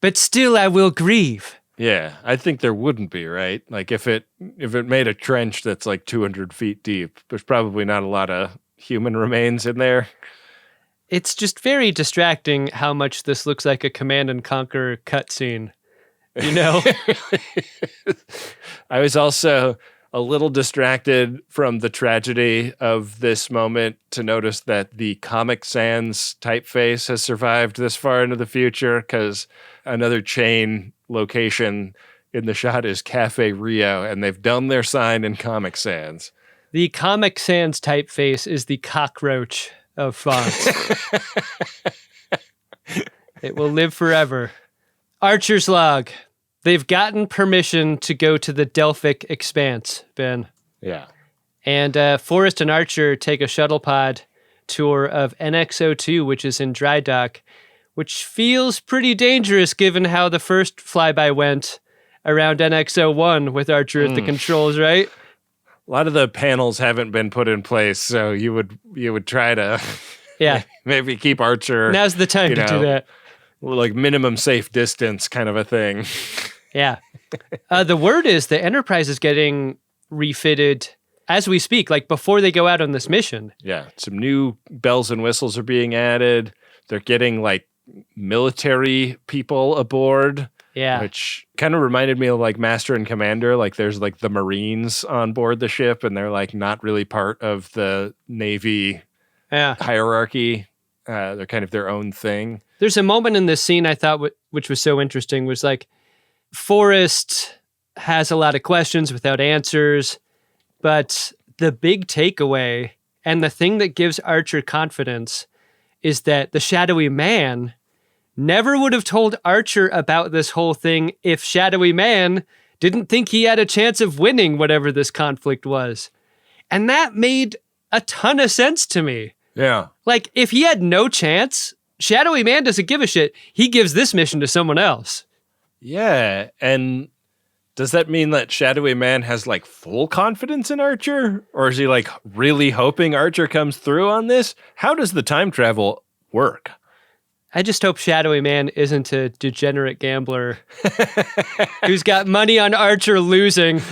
but still I will grieve. Yeah, I think there wouldn't be, right? Like, if it made a trench that's like 200 feet deep, there's probably not a lot of human remains in there. It's just very distracting how much this looks like a Command and Conquer cutscene, you know? I was also a little distracted from the tragedy of this moment to notice that the Comic Sans typeface has survived this far into the future, because another chain location in the shot is Cafe Rio, and they've done their sign in Comic Sans. The Comic Sans typeface is the cockroach of fonts. It will live forever. Archer's log. They've gotten permission to go to the Delphic Expanse, Ben. Yeah. And Forrest and Archer take a shuttle pod tour of NX-02, which is in dry dock, which feels pretty dangerous given how the first flyby went around NX-01 with Archer at the controls, right? A lot of the panels haven't been put in place, so you would try to maybe keep Archer. Now's the time to do that. Like minimum safe distance kind of a thing. Yeah. The word is the Enterprise is getting refitted as we speak, like before they go out on this mission. Yeah. Some new bells and whistles are being added. They're getting like military people aboard. Yeah. Which kind of reminded me of like Master and Commander. Like there's like the Marines on board the ship and they're like not really part of the Navy hierarchy. They're kind of their own thing. There's a moment in this scene I thought which was so interesting was like Forrest has a lot of questions without answers, but the big takeaway and the thing that gives Archer confidence is that the shadowy man never would have told Archer about this whole thing if shadowy man didn't think he had a chance of winning whatever this conflict was. And that made a ton of sense to me. Yeah. Like, if he had no chance, shadowy man doesn't give a shit. He gives this mission to someone else. Yeah, and does that mean that shadowy man has like full confidence in Archer? Or is he like really hoping Archer comes through on this? How does the time travel work? I just hope shadowy man isn't a degenerate gambler who's got money on Archer losing.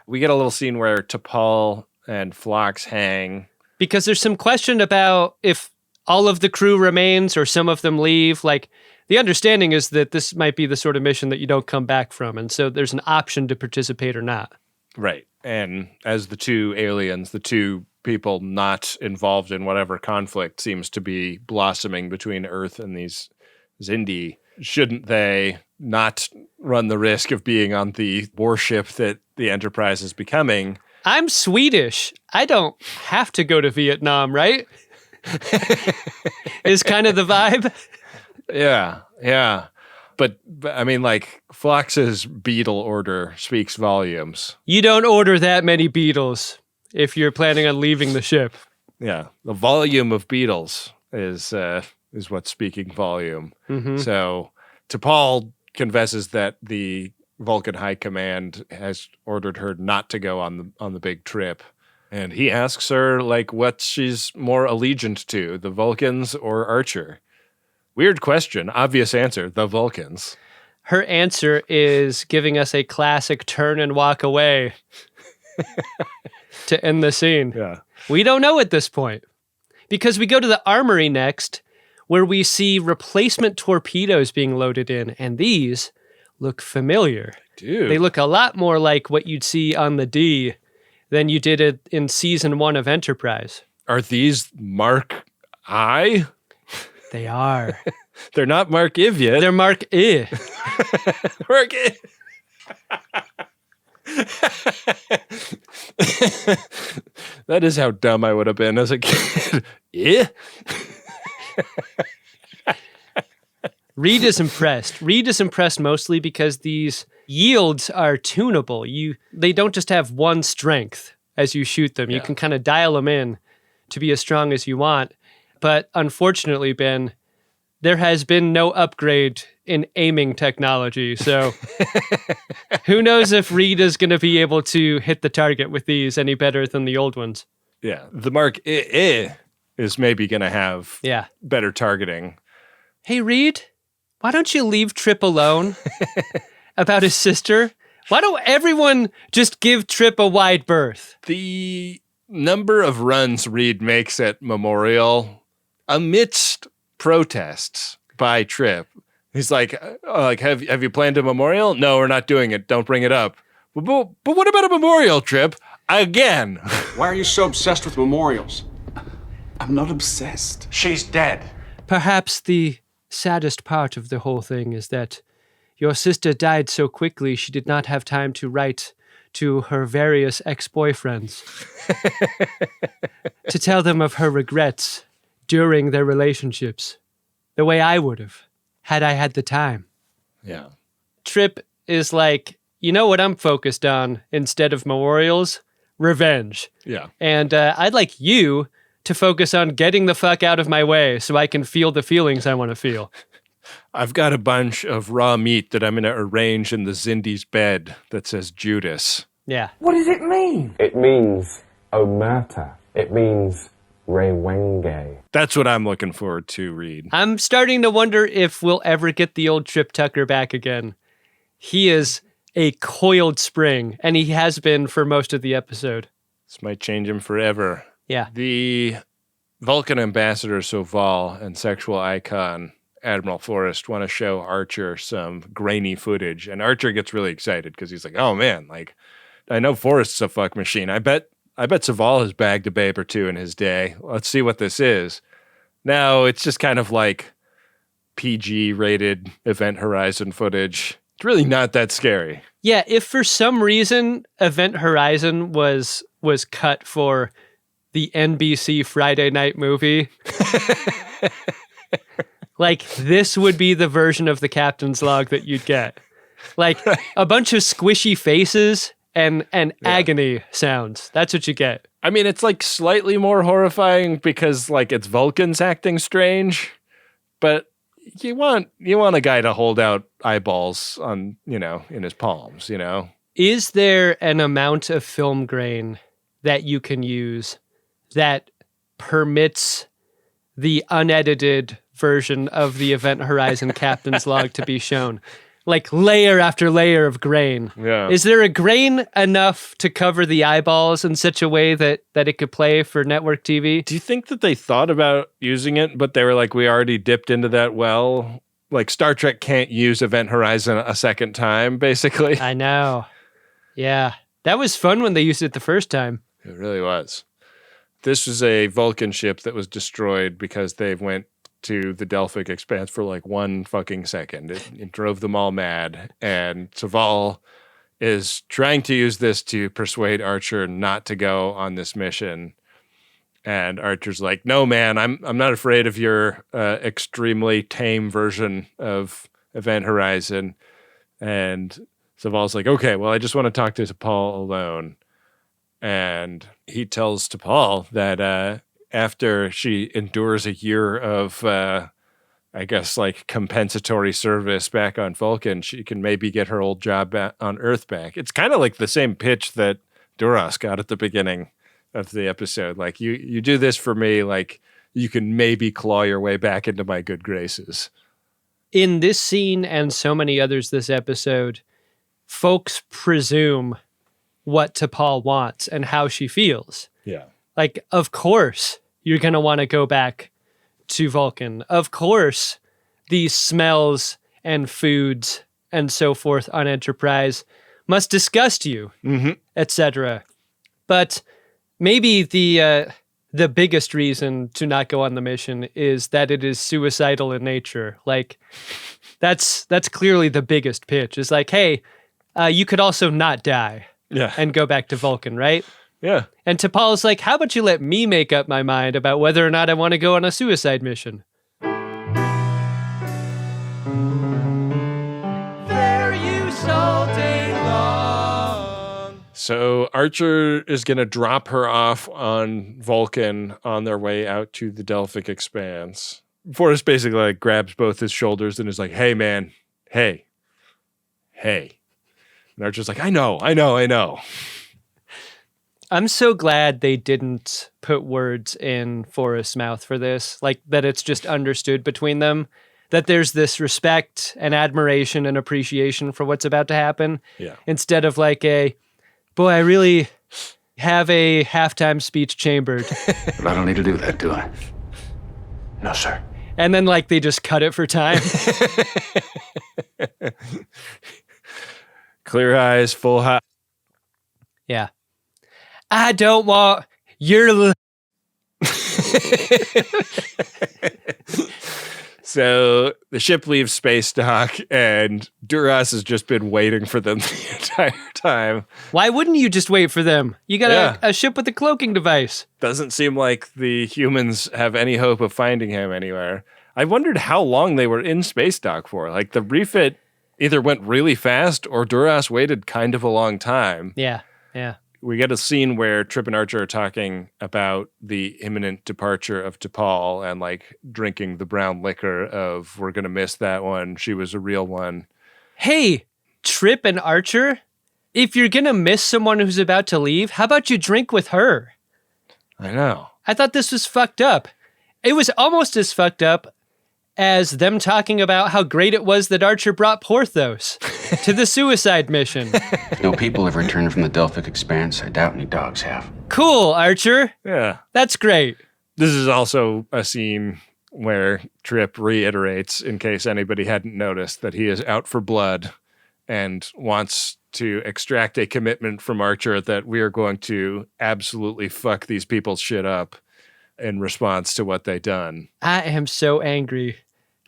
We get a little scene where T'Pol and Phlox hang. Because there's some question about if all of the crew remains or some of them leave. Like, the understanding is that this might be the sort of mission that you don't come back from. And so there's an option to participate or not. Right. And as the two aliens, the two people not involved in whatever conflict seems to be blossoming between Earth and these Xindi, shouldn't they not run the risk of being on the warship that the Enterprise is becoming? I'm Swedish. I don't have to go to Vietnam, right? Is kind of the vibe. Yeah. But I mean, like, Phlox's beetle order speaks volumes. You don't order that many beetles if you're planning on leaving the ship. Yeah, the volume of beetles is what's speaking volume. Mm-hmm. So T'Pol confesses that the Vulcan High Command has ordered her not to go on the big trip. And he asks her, like, what she's more allegiant to, the Vulcans or Archer. Weird question. Obvious answer, the Vulcans. Her answer is giving us a classic turn and walk away to end the scene. Yeah. We don't know at this point. Because we go to the armory next, where we see replacement torpedoes being loaded in, and these look familiar. Dude. They look a lot more like what you'd see on the D than you did it in Season 1 of Enterprise. Are these Mark I? They are. They're not Mark IV yet. They're Mark I. Mark I. That is how dumb I would have been as a kid. Yeah. Reed is impressed. Reed is impressed mostly because these yields are tunable. They don't just have one strength as you shoot them. Yeah. You can kind of dial them in to be as strong as you want. But unfortunately, Ben, there has been no upgrade in aiming technology. So who knows if Reed is going to be able to hit the target with these any better than the old ones. Yeah. The Mark I is maybe going to have better targeting. Hey, Reed, why don't you leave Trip alone about his sister? Why don't everyone just give Trip a wide berth? The number of runs Reed makes at Memorial amidst protests by Trip. He's like, have you planned a memorial? No, we're not doing it. Don't bring it up. But what about a memorial, Trip? Again. Why are you so obsessed with memorials? I'm not obsessed. She's dead. Perhaps the saddest part of the whole thing is that your sister died so quickly she did not have time to write to her various ex-boyfriends to tell them of her regrets during their relationships, the way I would have, had I had the time. Yeah. Trip is like, you know what I'm focused on instead of memorials? Revenge. Yeah. And I'd like you to focus on getting the fuck out of my way so I can feel the feelings I want to feel. I've got a bunch of raw meat that I'm going to arrange in the Xindi's bed that says Judas. Yeah. What does it mean? It means omerta. It means Rewenge. That's what I'm looking forward to, Reed. I'm starting to wonder if we'll ever get the old Trip Tucker back again. He is a coiled spring, and he has been for most of the episode. This might change him forever. Yeah. The Vulcan ambassador Soval and sexual icon Admiral Forrest want to show Archer some grainy footage, and Archer gets really excited because he's like, "Oh man, like I know Forrest's a fuck machine. I bet Soval has bagged a babe or two in his day. Let's see what this is." Now it's just kind of like PG rated Event Horizon footage. It's really not that scary. Yeah, if for some reason Event Horizon was cut for the NBC Friday night movie, like this would be the version of the captain's log that you'd get. Like a bunch of squishy faces and agony sounds. That's what you get. I mean, it's like slightly more horrifying because like it's Vulcans acting strange, but you want a guy to hold out eyeballs on, in his palms, Is there an amount of film grain that you can use that permits the unedited version of the Event Horizon captain's log to be shown? Like layer after layer of grain. Yeah. Is there a grain enough to cover the eyeballs in such a way that it could play for network TV? Do you think that they thought about using it, but they were like, we already dipped into that well? Like Star Trek can't use Event Horizon a second time, basically. I know. Yeah. That was fun when they used it the first time. It really was. This was a Vulcan ship that was destroyed because they went to the Delphic Expanse for like 1 fucking second. It drove them all mad. And Soval is trying to use this to persuade Archer not to go on this mission. And Archer's like, "No, man, I'm not afraid of your extremely tame version of Event Horizon." And Soval's like, "Okay, well, I just want to talk to T'Pol alone." And he tells T'Pol that after she endures a year of, I guess, like compensatory service back on Vulcan, she can maybe get her old job on Earth back. It's kind of like the same pitch that Duras got at the beginning of the episode. Like, you do this for me, like, you can maybe claw your way back into my good graces. In this scene and so many others this episode, folks presume what T'Pol wants and how she feels. Yeah. Like, of course, you're going to want to go back to Vulcan. Of course, these smells and foods and so forth on Enterprise must disgust you, etc. But maybe the biggest reason to not go on the mission is that it is suicidal in nature. Like, that's clearly the biggest pitch. It's like, hey, you could also not die and go back to Vulcan, right? Yeah. And T'Pol's like, how about you let me make up my mind about whether or not I want to go on a suicide mission? Fair use all day long. So Archer is going to drop her off on Vulcan on their way out to the Delphic Expanse. Forrest basically like grabs both his shoulders and is like, "Hey, man. Hey. And Archer's like, I know. I'm so glad they didn't put words in Forrest's mouth for this, like that it's just understood between them, that there's this respect and admiration and appreciation for what's about to happen. Yeah. Instead of like boy, I really have a halftime speech chambered. But I don't need to do that, do I? No, sir. And then like they just cut it for time. Clear eyes, full high. Yeah. I don't want your... So the ship leaves space dock, and Duras has just been waiting for them the entire time. Why wouldn't you just wait for them? You got a ship with a cloaking device. Doesn't seem like the humans have any hope of finding him anywhere. I wondered how long they were in space dock for. Like the refit either went really fast or Duras waited kind of a long time. Yeah. We get a scene where Trip and Archer are talking about the imminent departure of T'Pol and like drinking the brown liquor of, we're going to miss that one. She was a real one. Hey, Trip and Archer, if you're going to miss someone who's about to leave, how about you drink with her? I know. I thought this was fucked up. It was almost as fucked up as them talking about how great it was that Archer brought Porthos to the suicide mission. No people have returned from the Delphic Expanse. I doubt any dogs have. Cool, Archer. Yeah. That's great. This is also a scene where Trip reiterates, in case anybody hadn't noticed, that he is out for blood and wants to extract a commitment from Archer that we are going to absolutely fuck these people's shit up in response to what they done. I am so angry.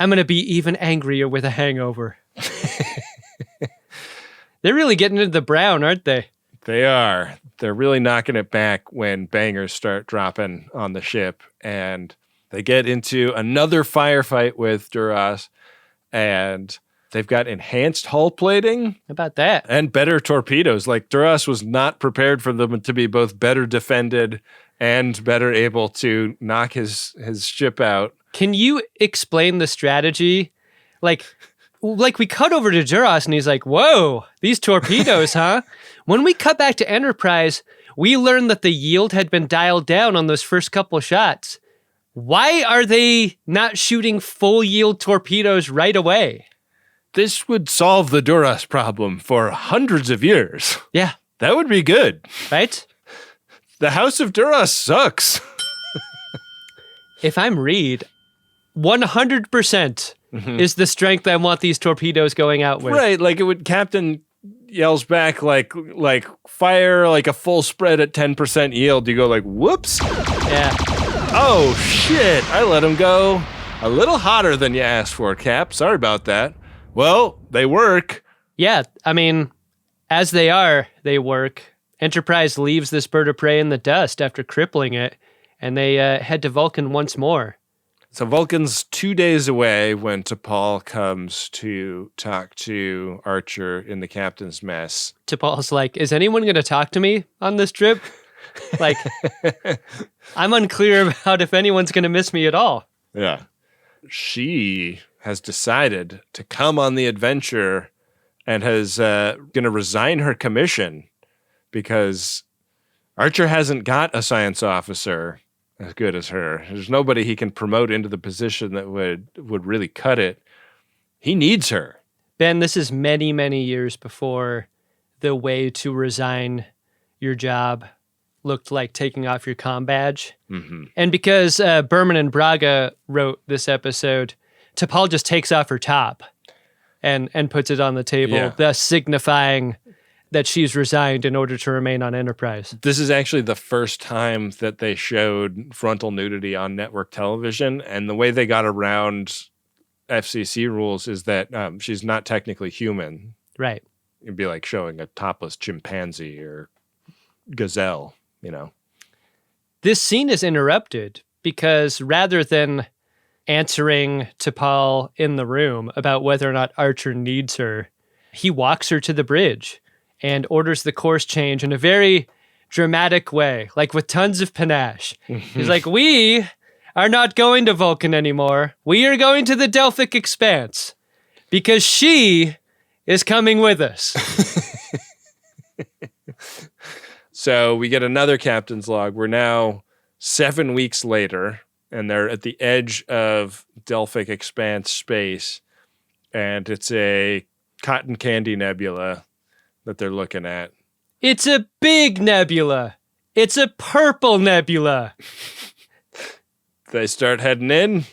I'm going to be even angrier with a hangover. They're really getting into the brown, aren't they? They are. They're really knocking it back when bangers start dropping on the ship, and they get into another firefight with Duras, and they've got enhanced hull plating. How about that? And better torpedoes. Like, Duras was not prepared for them to be both better defended and better able to knock his ship out. Can you explain the strategy? Like we cut over to Duras and he's like, whoa, these torpedoes, huh? When we cut back to Enterprise, we learned that the yield had been dialed down on those first couple shots. Why are they not shooting full yield torpedoes right away? This would solve the Duras problem for hundreds of years. Yeah. That would be good. Right? The House of Duras sucks. If I'm Reed, 100% is the strength I want these torpedoes going out with. Right, like Captain yells back like fire like a full spread at 10% yield. You go like, whoops. Yeah. Oh shit, I let him go a little hotter than you asked for, Cap. Sorry about that. Well, they work. Yeah, I mean, as they are, they work. Enterprise leaves this bird of prey in the dust after crippling it, and they head to Vulcan once more. So Vulcan's 2 days away when T'Pol comes to talk to Archer in the captain's mess. T'Pol's like, is anyone going to talk to me on this trip? Like, I'm unclear about if anyone's going to miss me at all. Yeah. She has decided to come on the adventure and has going to resign her commission because Archer hasn't got a science officer as good as her. There's nobody he can promote into the position that would really cut it. He needs her. Ben, this is many, many years before the way to resign your job looked like taking off your comm badge. Mm-hmm. And because Berman and Braga wrote this episode, T'Pol just takes off her top and puts it on the table, thus signifying that she's resigned in order to remain on Enterprise. This is actually the first time that they showed frontal nudity on network television, and the way they got around FCC rules is that she's not technically human. Right. It'd be like showing a topless chimpanzee or gazelle, you know. This scene is interrupted because rather than answering T'Pol in the room about whether or not Archer needs her, he walks her to the bridge and orders the course change in a very dramatic way, like with tons of panache. He's like, we are not going to Vulcan anymore. We are going to the Delphic Expanse because she is coming with us. So we get another captain's log. We're now 7 weeks later, and they're at the edge of Delphic Expanse space, and it's a cotton candy nebula that they're looking at. It's a big nebula. It's a purple nebula. They start heading in.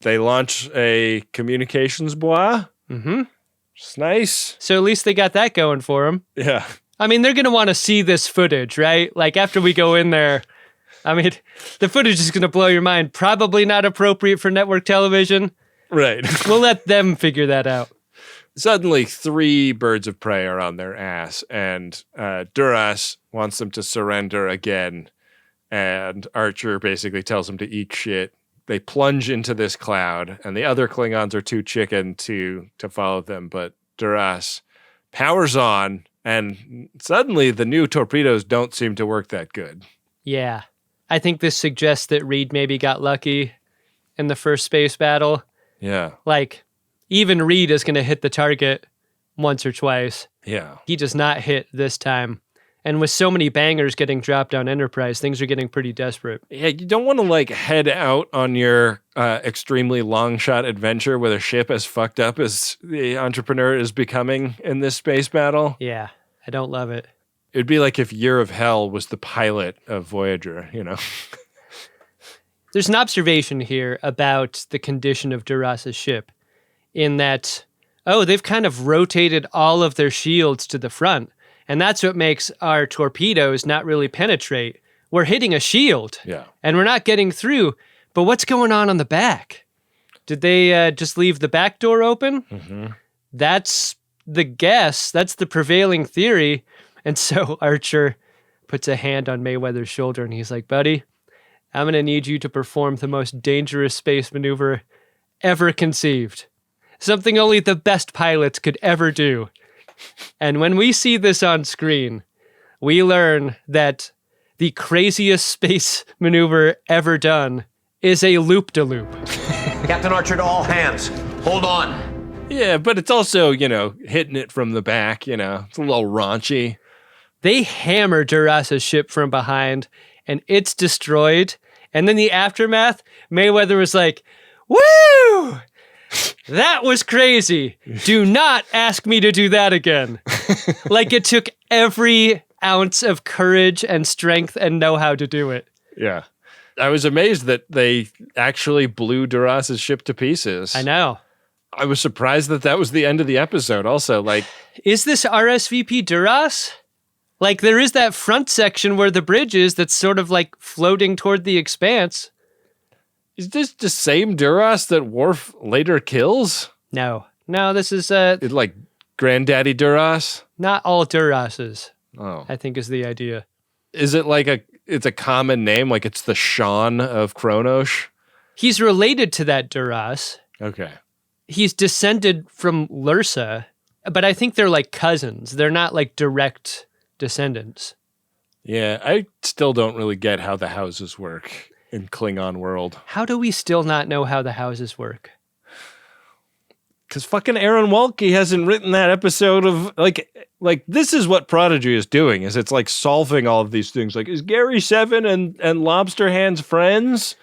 They launch a communications buoy. Mm-hmm. It's nice. So at least they got that going for them. Yeah. I mean, they're going to want to see this footage, right? Like, after we go in there, I mean, the footage is going to blow your mind. Probably not appropriate for network television. Right. We'll let them figure that out. Suddenly, 3 birds of prey are on their ass, and Duras wants them to surrender again, and Archer basically tells them to eat shit. They plunge into this cloud, and the other Klingons are too chicken to follow them, but Duras powers on, and suddenly the new torpedoes don't seem to work that good. Yeah. I think this suggests that Reed maybe got lucky in the first space battle. Yeah. Like, even Reed is going to hit the target once or twice. Yeah. He does not hit this time. And with so many bangers getting dropped on Enterprise, things are getting pretty desperate. Yeah, you don't want to like head out on your extremely long shot adventure with a ship as fucked up as the Entrepreneur is becoming in this space battle. Yeah, I don't love it. It'd be like if Year of Hell was the pilot of Voyager, you know? There's an observation here about the condition of Duras' ship in that, they've kind of rotated all of their shields to the front. And that's what makes our torpedoes not really penetrate. We're hitting a shield. Yeah. And we're not getting through. But what's going on the back? Did they just leave the back door open? Mm-hmm. That's the guess. That's the prevailing theory. And so Archer puts a hand on Mayweather's shoulder and he's like, buddy, I'm going to need you to perform the most dangerous space maneuver ever conceived. Something only the best pilots could ever do. And when we see this on screen, we learn that the craziest space maneuver ever done is a loop-de-loop. Captain Archer to all hands. Hold on. Yeah, but it's also, hitting it from the back, It's a little raunchy. They hammer Duras' ship from behind, and it's destroyed. And then the aftermath, Mayweather was like, woo! That was crazy. Do not ask me to do that again. Like it took every ounce of courage and strength and know-how to do it. Yeah. I was amazed that they actually blew Duras' ship to pieces. I know. I was surprised that was the end of the episode also. Like, is this RSVP Duras? Like, there is that front section where the bridge is that's sort of like floating toward the Expanse. Is this the same Duras that Worf later kills? No, this is like Granddaddy Duras? Not all Durases. Oh. I think is the idea. Is it like it's a common name, like it's the Sean of Kronos? He's related to that Duras. Okay. He's descended from Lursa, but I think they're like cousins. They're not like direct descendants. Yeah, I still don't really get how the houses work in Klingon world. How do we still not know how the houses work? Because fucking Aaron Walke hasn't written that episode of like this is what Prodigy is doing. Is it's like solving all of these things. Like, is Gary Seven and Lobster Hands friends?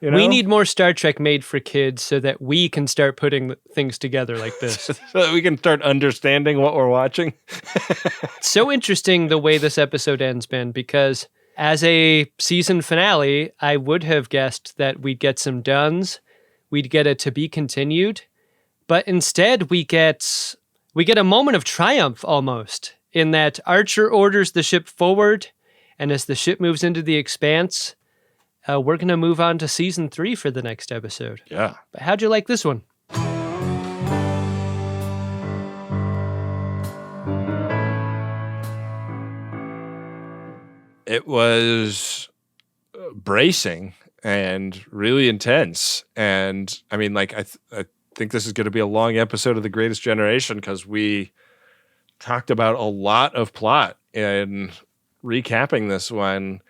We need more Star Trek made for kids so that we can start putting things together like this. So that we can start understanding what we're watching. It's so interesting the way this episode ends, Ben, because as a season finale, I would have guessed that we'd get some duns, we'd get a to be continued, but instead we get a moment of triumph almost, in that Archer orders the ship forward, and as the ship moves into the Expanse, we're going to move on to season 3 for the next episode. Yeah. But how'd you like this one? It was bracing and really intense. And I mean, like, I think this is going to be a long episode of The Greatest Generation because we talked about a lot of plot in recapping this one,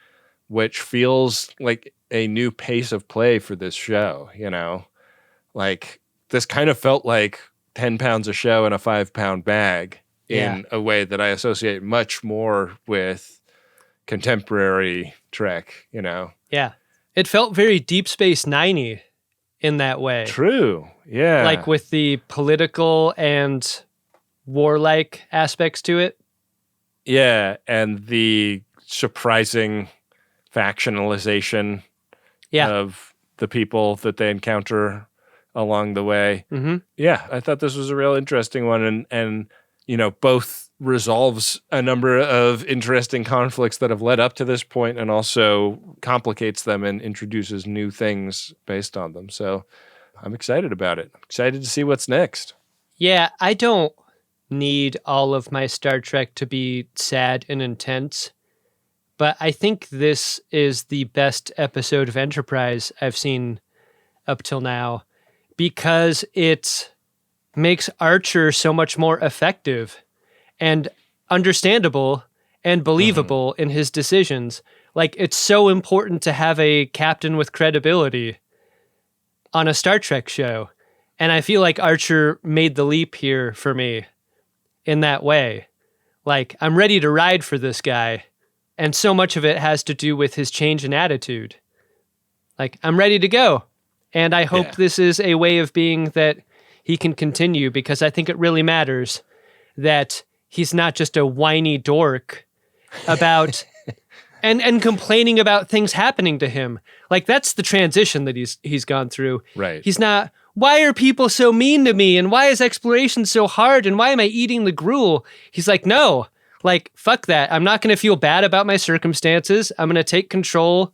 which feels like a new pace of play for this show, Like, this kind of felt like 10 pounds a show in a 5-pound bag in a way that I associate much more with contemporary Trek, Yeah. It felt very Deep Space Nine-y in that way. True, yeah. Like with the political and warlike aspects to it. Yeah, and the surprising factionalization of the people that they encounter along the way. Mm-hmm. Yeah, I thought this was a real interesting one, and both resolves a number of interesting conflicts that have led up to this point and also complicates them and introduces new things based on them. So I'm excited about it. I'm excited to see what's next. Yeah, I don't need all of my Star Trek to be sad and intense, but I think this is the best episode of Enterprise I've seen up till now because it makes Archer so much more effective and understandable and believable in his decisions. Like, it's so important to have a captain with credibility on a Star Trek show. And I feel like Archer made the leap here for me in that way. Like, I'm ready to ride for this guy. And so much of it has to do with his change in attitude. Like, I'm ready to go. And I hope this is a way of being that he can continue, because I think it really matters that he's not just a whiny dork about and complaining about things happening to him. Like, that's the transition that he's gone through. Right. He's not, why are people so mean to me? And why is exploration so hard? And why am I eating the gruel? He's like, no, like, fuck that. I'm not going to feel bad about my circumstances. I'm going to take control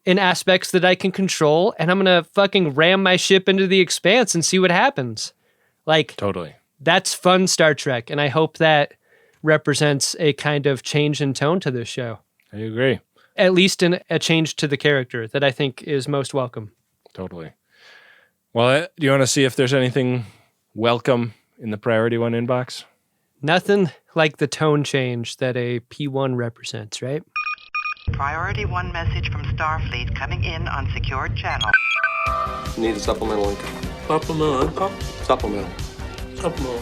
in aspects that I can control, and I'm going to fucking ram my ship into the expanse and see what happens. Like, totally. That's fun Star Trek, and I hope that represents a kind of change in tone to this show. I agree. At least in a change to the character that I think is most welcome. Totally. Well, do you want to see if there's anything welcome in the Priority 1 inbox? Nothing like the tone change that a P1 represents, right? Priority 1 message from Starfleet coming in on secured channel. Need a supplemental income. Supplemental income? Supplemental. Supplemental.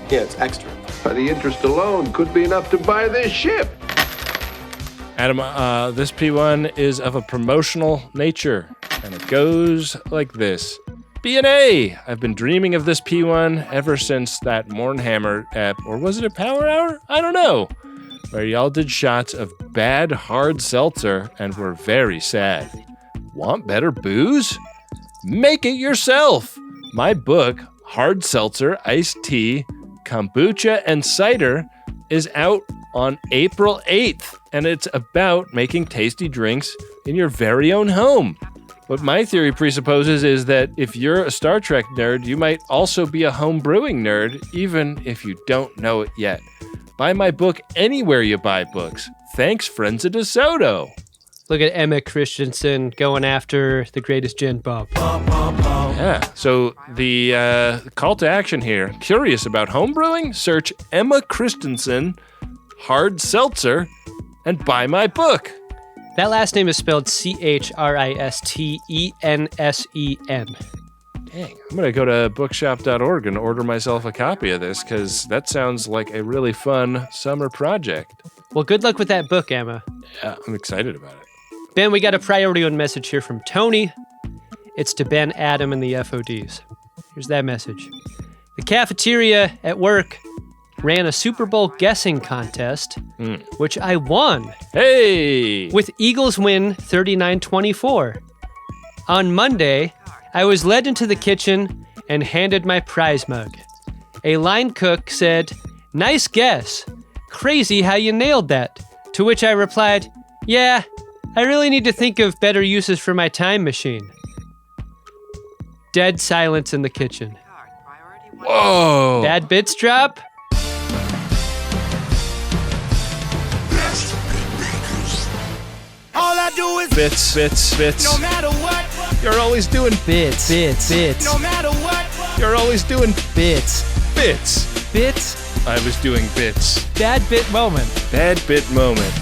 Yeah, it's extra. The interest alone could be enough to buy this ship. Adam, this P1 is of a promotional nature, and it goes like this. B&A! I've been dreaming of this P1 ever since that Mornhammer app, or was it a Power Hour? I don't know. Where y'all did shots of bad hard seltzer and were very sad. Want better booze? Make it yourself! My book, Hard Seltzer, Iced Tea, Kombucha, and Cider, is out on April 8th, and it's about making tasty drinks in your very own home. What my theory presupposes is that if you're a Star Trek nerd, you might also be a home brewing nerd, even if you don't know it yet. Buy my book anywhere you buy books. Thanks, Friends of DeSoto. Look at Emma Christensen going after the greatest gin pop. Yeah, so the call to action here. Curious about home brewing? Search Emma Christensen, Hard Seltzer, and buy my book. That last name is spelled Chrisstensen. Dang, I'm going to go to bookshop.org and order myself a copy of this, because that sounds like a really fun summer project. Well, good luck with that book, Emma. Yeah, I'm excited about it. Ben, we got a Priority 1 message here from Tony. It's to Ben, Adam, and the FODs. Here's that message. The cafeteria at work ran a Super Bowl guessing contest, which I won. Hey! With Eagles win 39-24. On Monday, I was led into the kitchen and handed my prize mug. A line cook said, "Nice guess. Crazy how you nailed that." To which I replied, "Yeah, I really need to think of better uses for my time machine." Dead silence in the kitchen. Whoa! Bad bits drop? All I do is Bits. no matter what. You're always doing Bits. No matter what. You're always doing Bits. I was doing bits. Bad bit moment. Bad bit moment.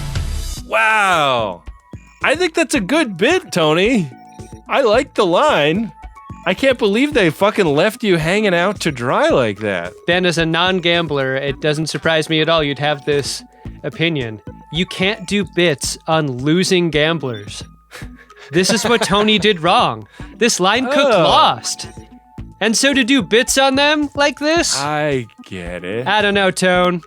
Wow. I think that's a good bit, Tony. I like the line. I can't believe they fucking left you hanging out to dry like that. Ben, as a non-gambler, it doesn't surprise me at all you'd have this opinion. You can't do bits on losing gamblers. This is what Tony did wrong. This line cook lost. And so to do bits on them like this? I get it. I don't know, Tone.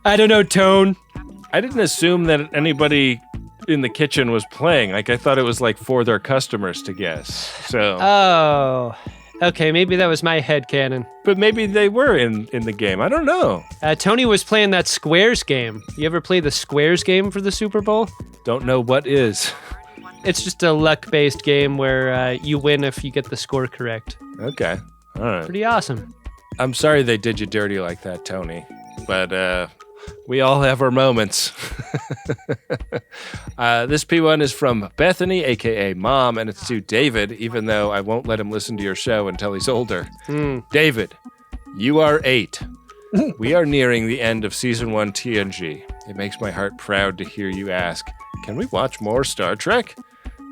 I didn't assume that anybody in the kitchen was playing. Like, I thought it was like for their customers to guess. So. Oh. Okay, maybe that was my headcanon. But maybe they were in the game. I don't know. Tony was playing that Squares game. You ever play the Squares game for the Super Bowl? Don't know what is. It's just a luck-based game where you win if you get the score correct. Okay. All right. Pretty awesome. I'm sorry they did you dirty like that, Tony. But we all have our moments. This P1 is from Bethany, a.k.a. Mom, and it's to David, even though I won't let him listen to your show until he's older. David, you are 8. We are nearing the end of Season 1 TNG. It makes my heart proud to hear you ask, can we watch more Star Trek?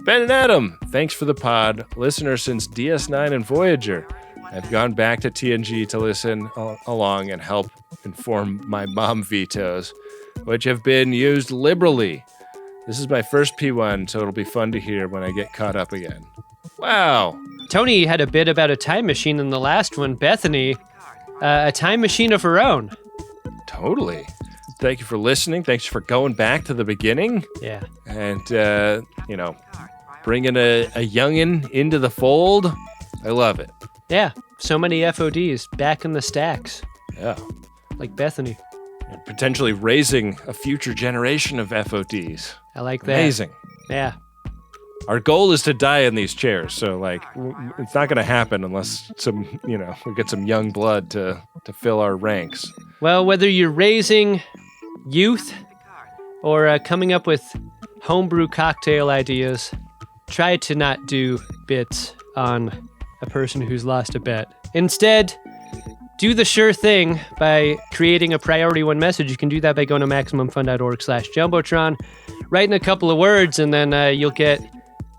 Ben and Adam, thanks for the pod. Listener since DS9 and Voyager. I've gone back to TNG to listen along and help inform my mom vetoes, which have been used liberally. This is my first P1, so it'll be fun to hear when I get caught up again. Wow. Tony had a bit about a time machine in the last one. Bethany, a time machine of her own. Totally. Thank you for listening. Thanks for going back to the beginning. Yeah. And, bringing a youngin' into the fold. I love it. Yeah. So many FODs back in the stacks. Yeah. Like Bethany. And potentially raising a future generation of FODs. I like that. Amazing. Yeah. Our goal is to die in these chairs, so it's not going to happen unless we get some young blood to fill our ranks. Well, whether you're raising youth or coming up with homebrew cocktail ideas, try to not do bits on a person who's lost a bet. Instead, do the sure thing by creating a priority one message. You can do that by going to MaximumFun.org/Jumbotron, writing a couple of words, and then you'll get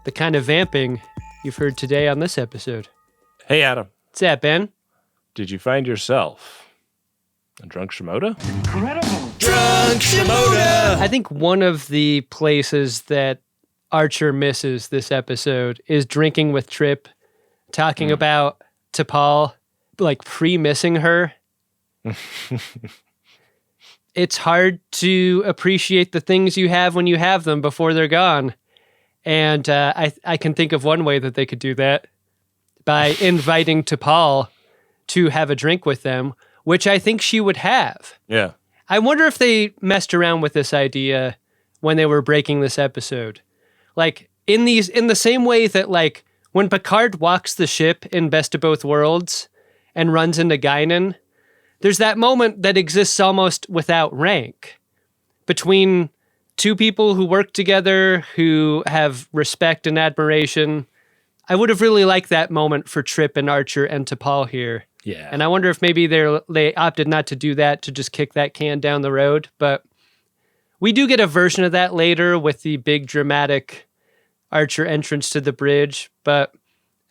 the kind of vamping you've heard today on this episode. Hey, Adam. What's that, Ben? Did you find yourself a drunk Shimoda? Incredible. Drunk Shimoda! I think one of the places that Archer misses this episode is drinking with Trip, talking about T'Pol, like pre-missing her. It's hard to appreciate the things you have when you have them before they're gone. And I can think of one way that they could do that by inviting T'Pol to have a drink with them, which I think she would have. Yeah. I wonder if they messed around with this idea when they were breaking this episode. Like in the same way that like when Picard walks the ship in Best of Both Worlds and runs into Guinan, there's that moment that exists almost without rank between two people who work together, who have respect and admiration. I would have really liked that moment for Trip and Archer and T'Pol here. Yeah. And I wonder if maybe they opted not to do that, to just kick that can down the road. But we do get a version of that later with the big dramatic Archer entrance to the bridge. But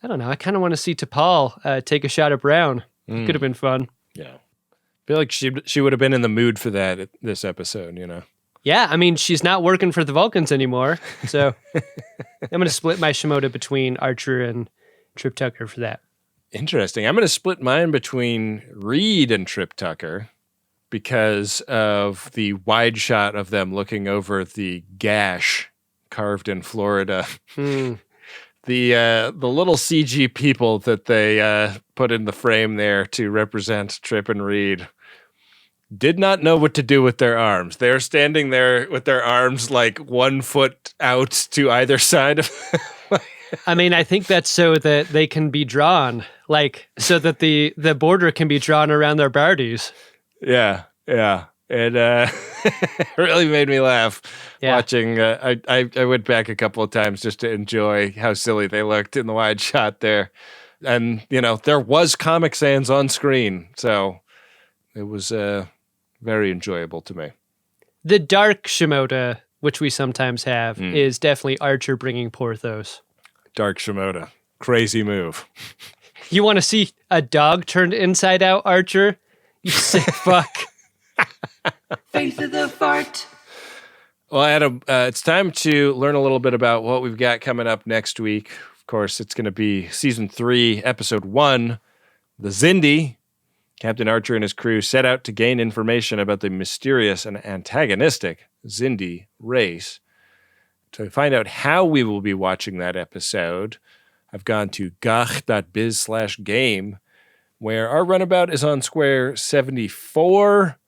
I don't know. I kind of want to see T'Pol take a shot at Brown. Could have been fun. Yeah. I feel like she would have been in the mood for that this episode, you know? Yeah, I mean, she's not working for the Vulcans anymore, so I'm going to split my Shimoda between Archer and Trip Tucker for that. Interesting. I'm going to split mine between Reed and Trip Tucker because of the wide shot of them looking over the gash carved in Florida. The little CG people that they put in the frame there to represent Trip and Reed did not know what to do with their arms. They're standing there with their arms like 1 foot out to either side of I mean, I think that's so that they can be drawn, like so that the border can be drawn around their bodies. Yeah. It really made me laugh watching. I went back a couple of times just to enjoy how silly they looked in the wide shot there. And, there was Comic Sans on screen, so it was very enjoyable to me. The dark Shimoda, which we sometimes have, is definitely Archer bringing Porthos. Dark Shimoda. Crazy move. You want to see a dog turned inside out, Archer? You sick fuck. Face of the fart. Well, Adam, it's time to learn a little bit about what we've got coming up next week. Of course, it's going to be Season 3, Episode 1, The Xindi. Captain Archer and his crew set out to gain information about the mysterious and antagonistic Xindi race. To find out how we will be watching that episode, I've gone to gach.biz/game, where our runabout is on square 74,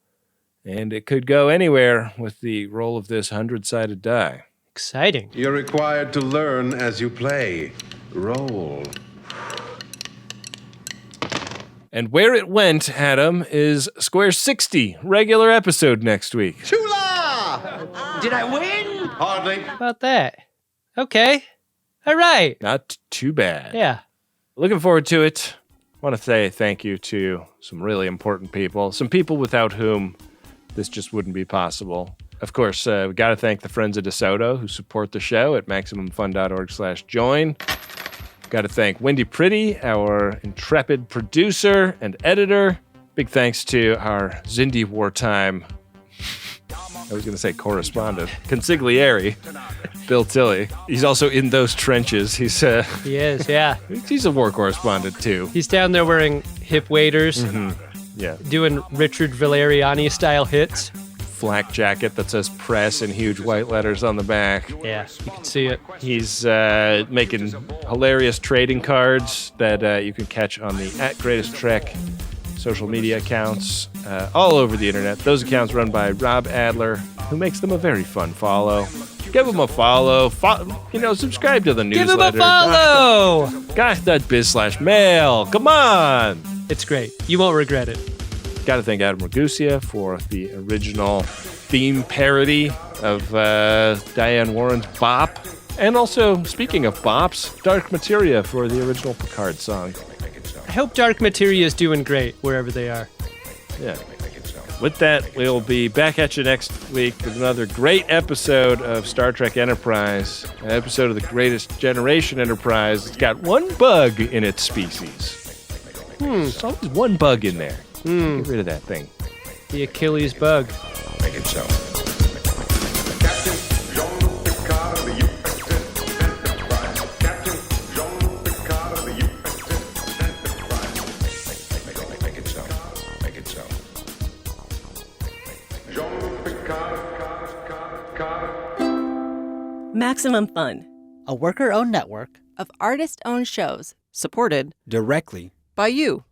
and it could go anywhere with the roll of this 100-sided die. Exciting. You're required to learn as you play. Roll. And where it went, Adam, is square 60, regular episode next week. Chula! Did I win? Hardly. How about that? Okay. All right. Not too bad. Yeah. Looking forward to it. I want to say thank you to some really important people, some people without whom this just wouldn't be possible. Of course, we got to thank the Friends of DeSoto who support the show at MaximumFun.org/join. Got to thank Wendy Pretty, our intrepid producer and editor. Big thanks to our Xindi wartime, I was going to say correspondent, consigliere, Bill Tilley. He's also in those trenches. He is, yeah. He's a war correspondent, too. He's down there wearing hip waders, doing Richard Valeriani-style hits. Flak jacket that says press in huge white letters on the back. Yeah, you can see it. He's making hilarious trading cards that you can catch on the @GreatestTrek social media accounts all over the internet. Those accounts run by Rob Adler, who makes them a very fun follow. Give him a follow. Subscribe to the newsletter. Give him a follow! Gosh.biz/mail. Come on! It's great. You won't regret it. Got to thank Adam Ragusia for the original theme parody of Diane Warren's Bop. And also, speaking of bops, Dark Materia for the original Picard song. I hope Dark Materia is doing great wherever they are. Yeah. With that, we'll be back at you next week with another great episode of Star Trek Enterprise, an episode of the Greatest Generation Enterprise. It's got one bug in its species. There's always one bug in there. Get rid of that thing. The Achilles bug. Make it so. Maximum Fun, a worker-owned network of artist-owned shows supported directly by you.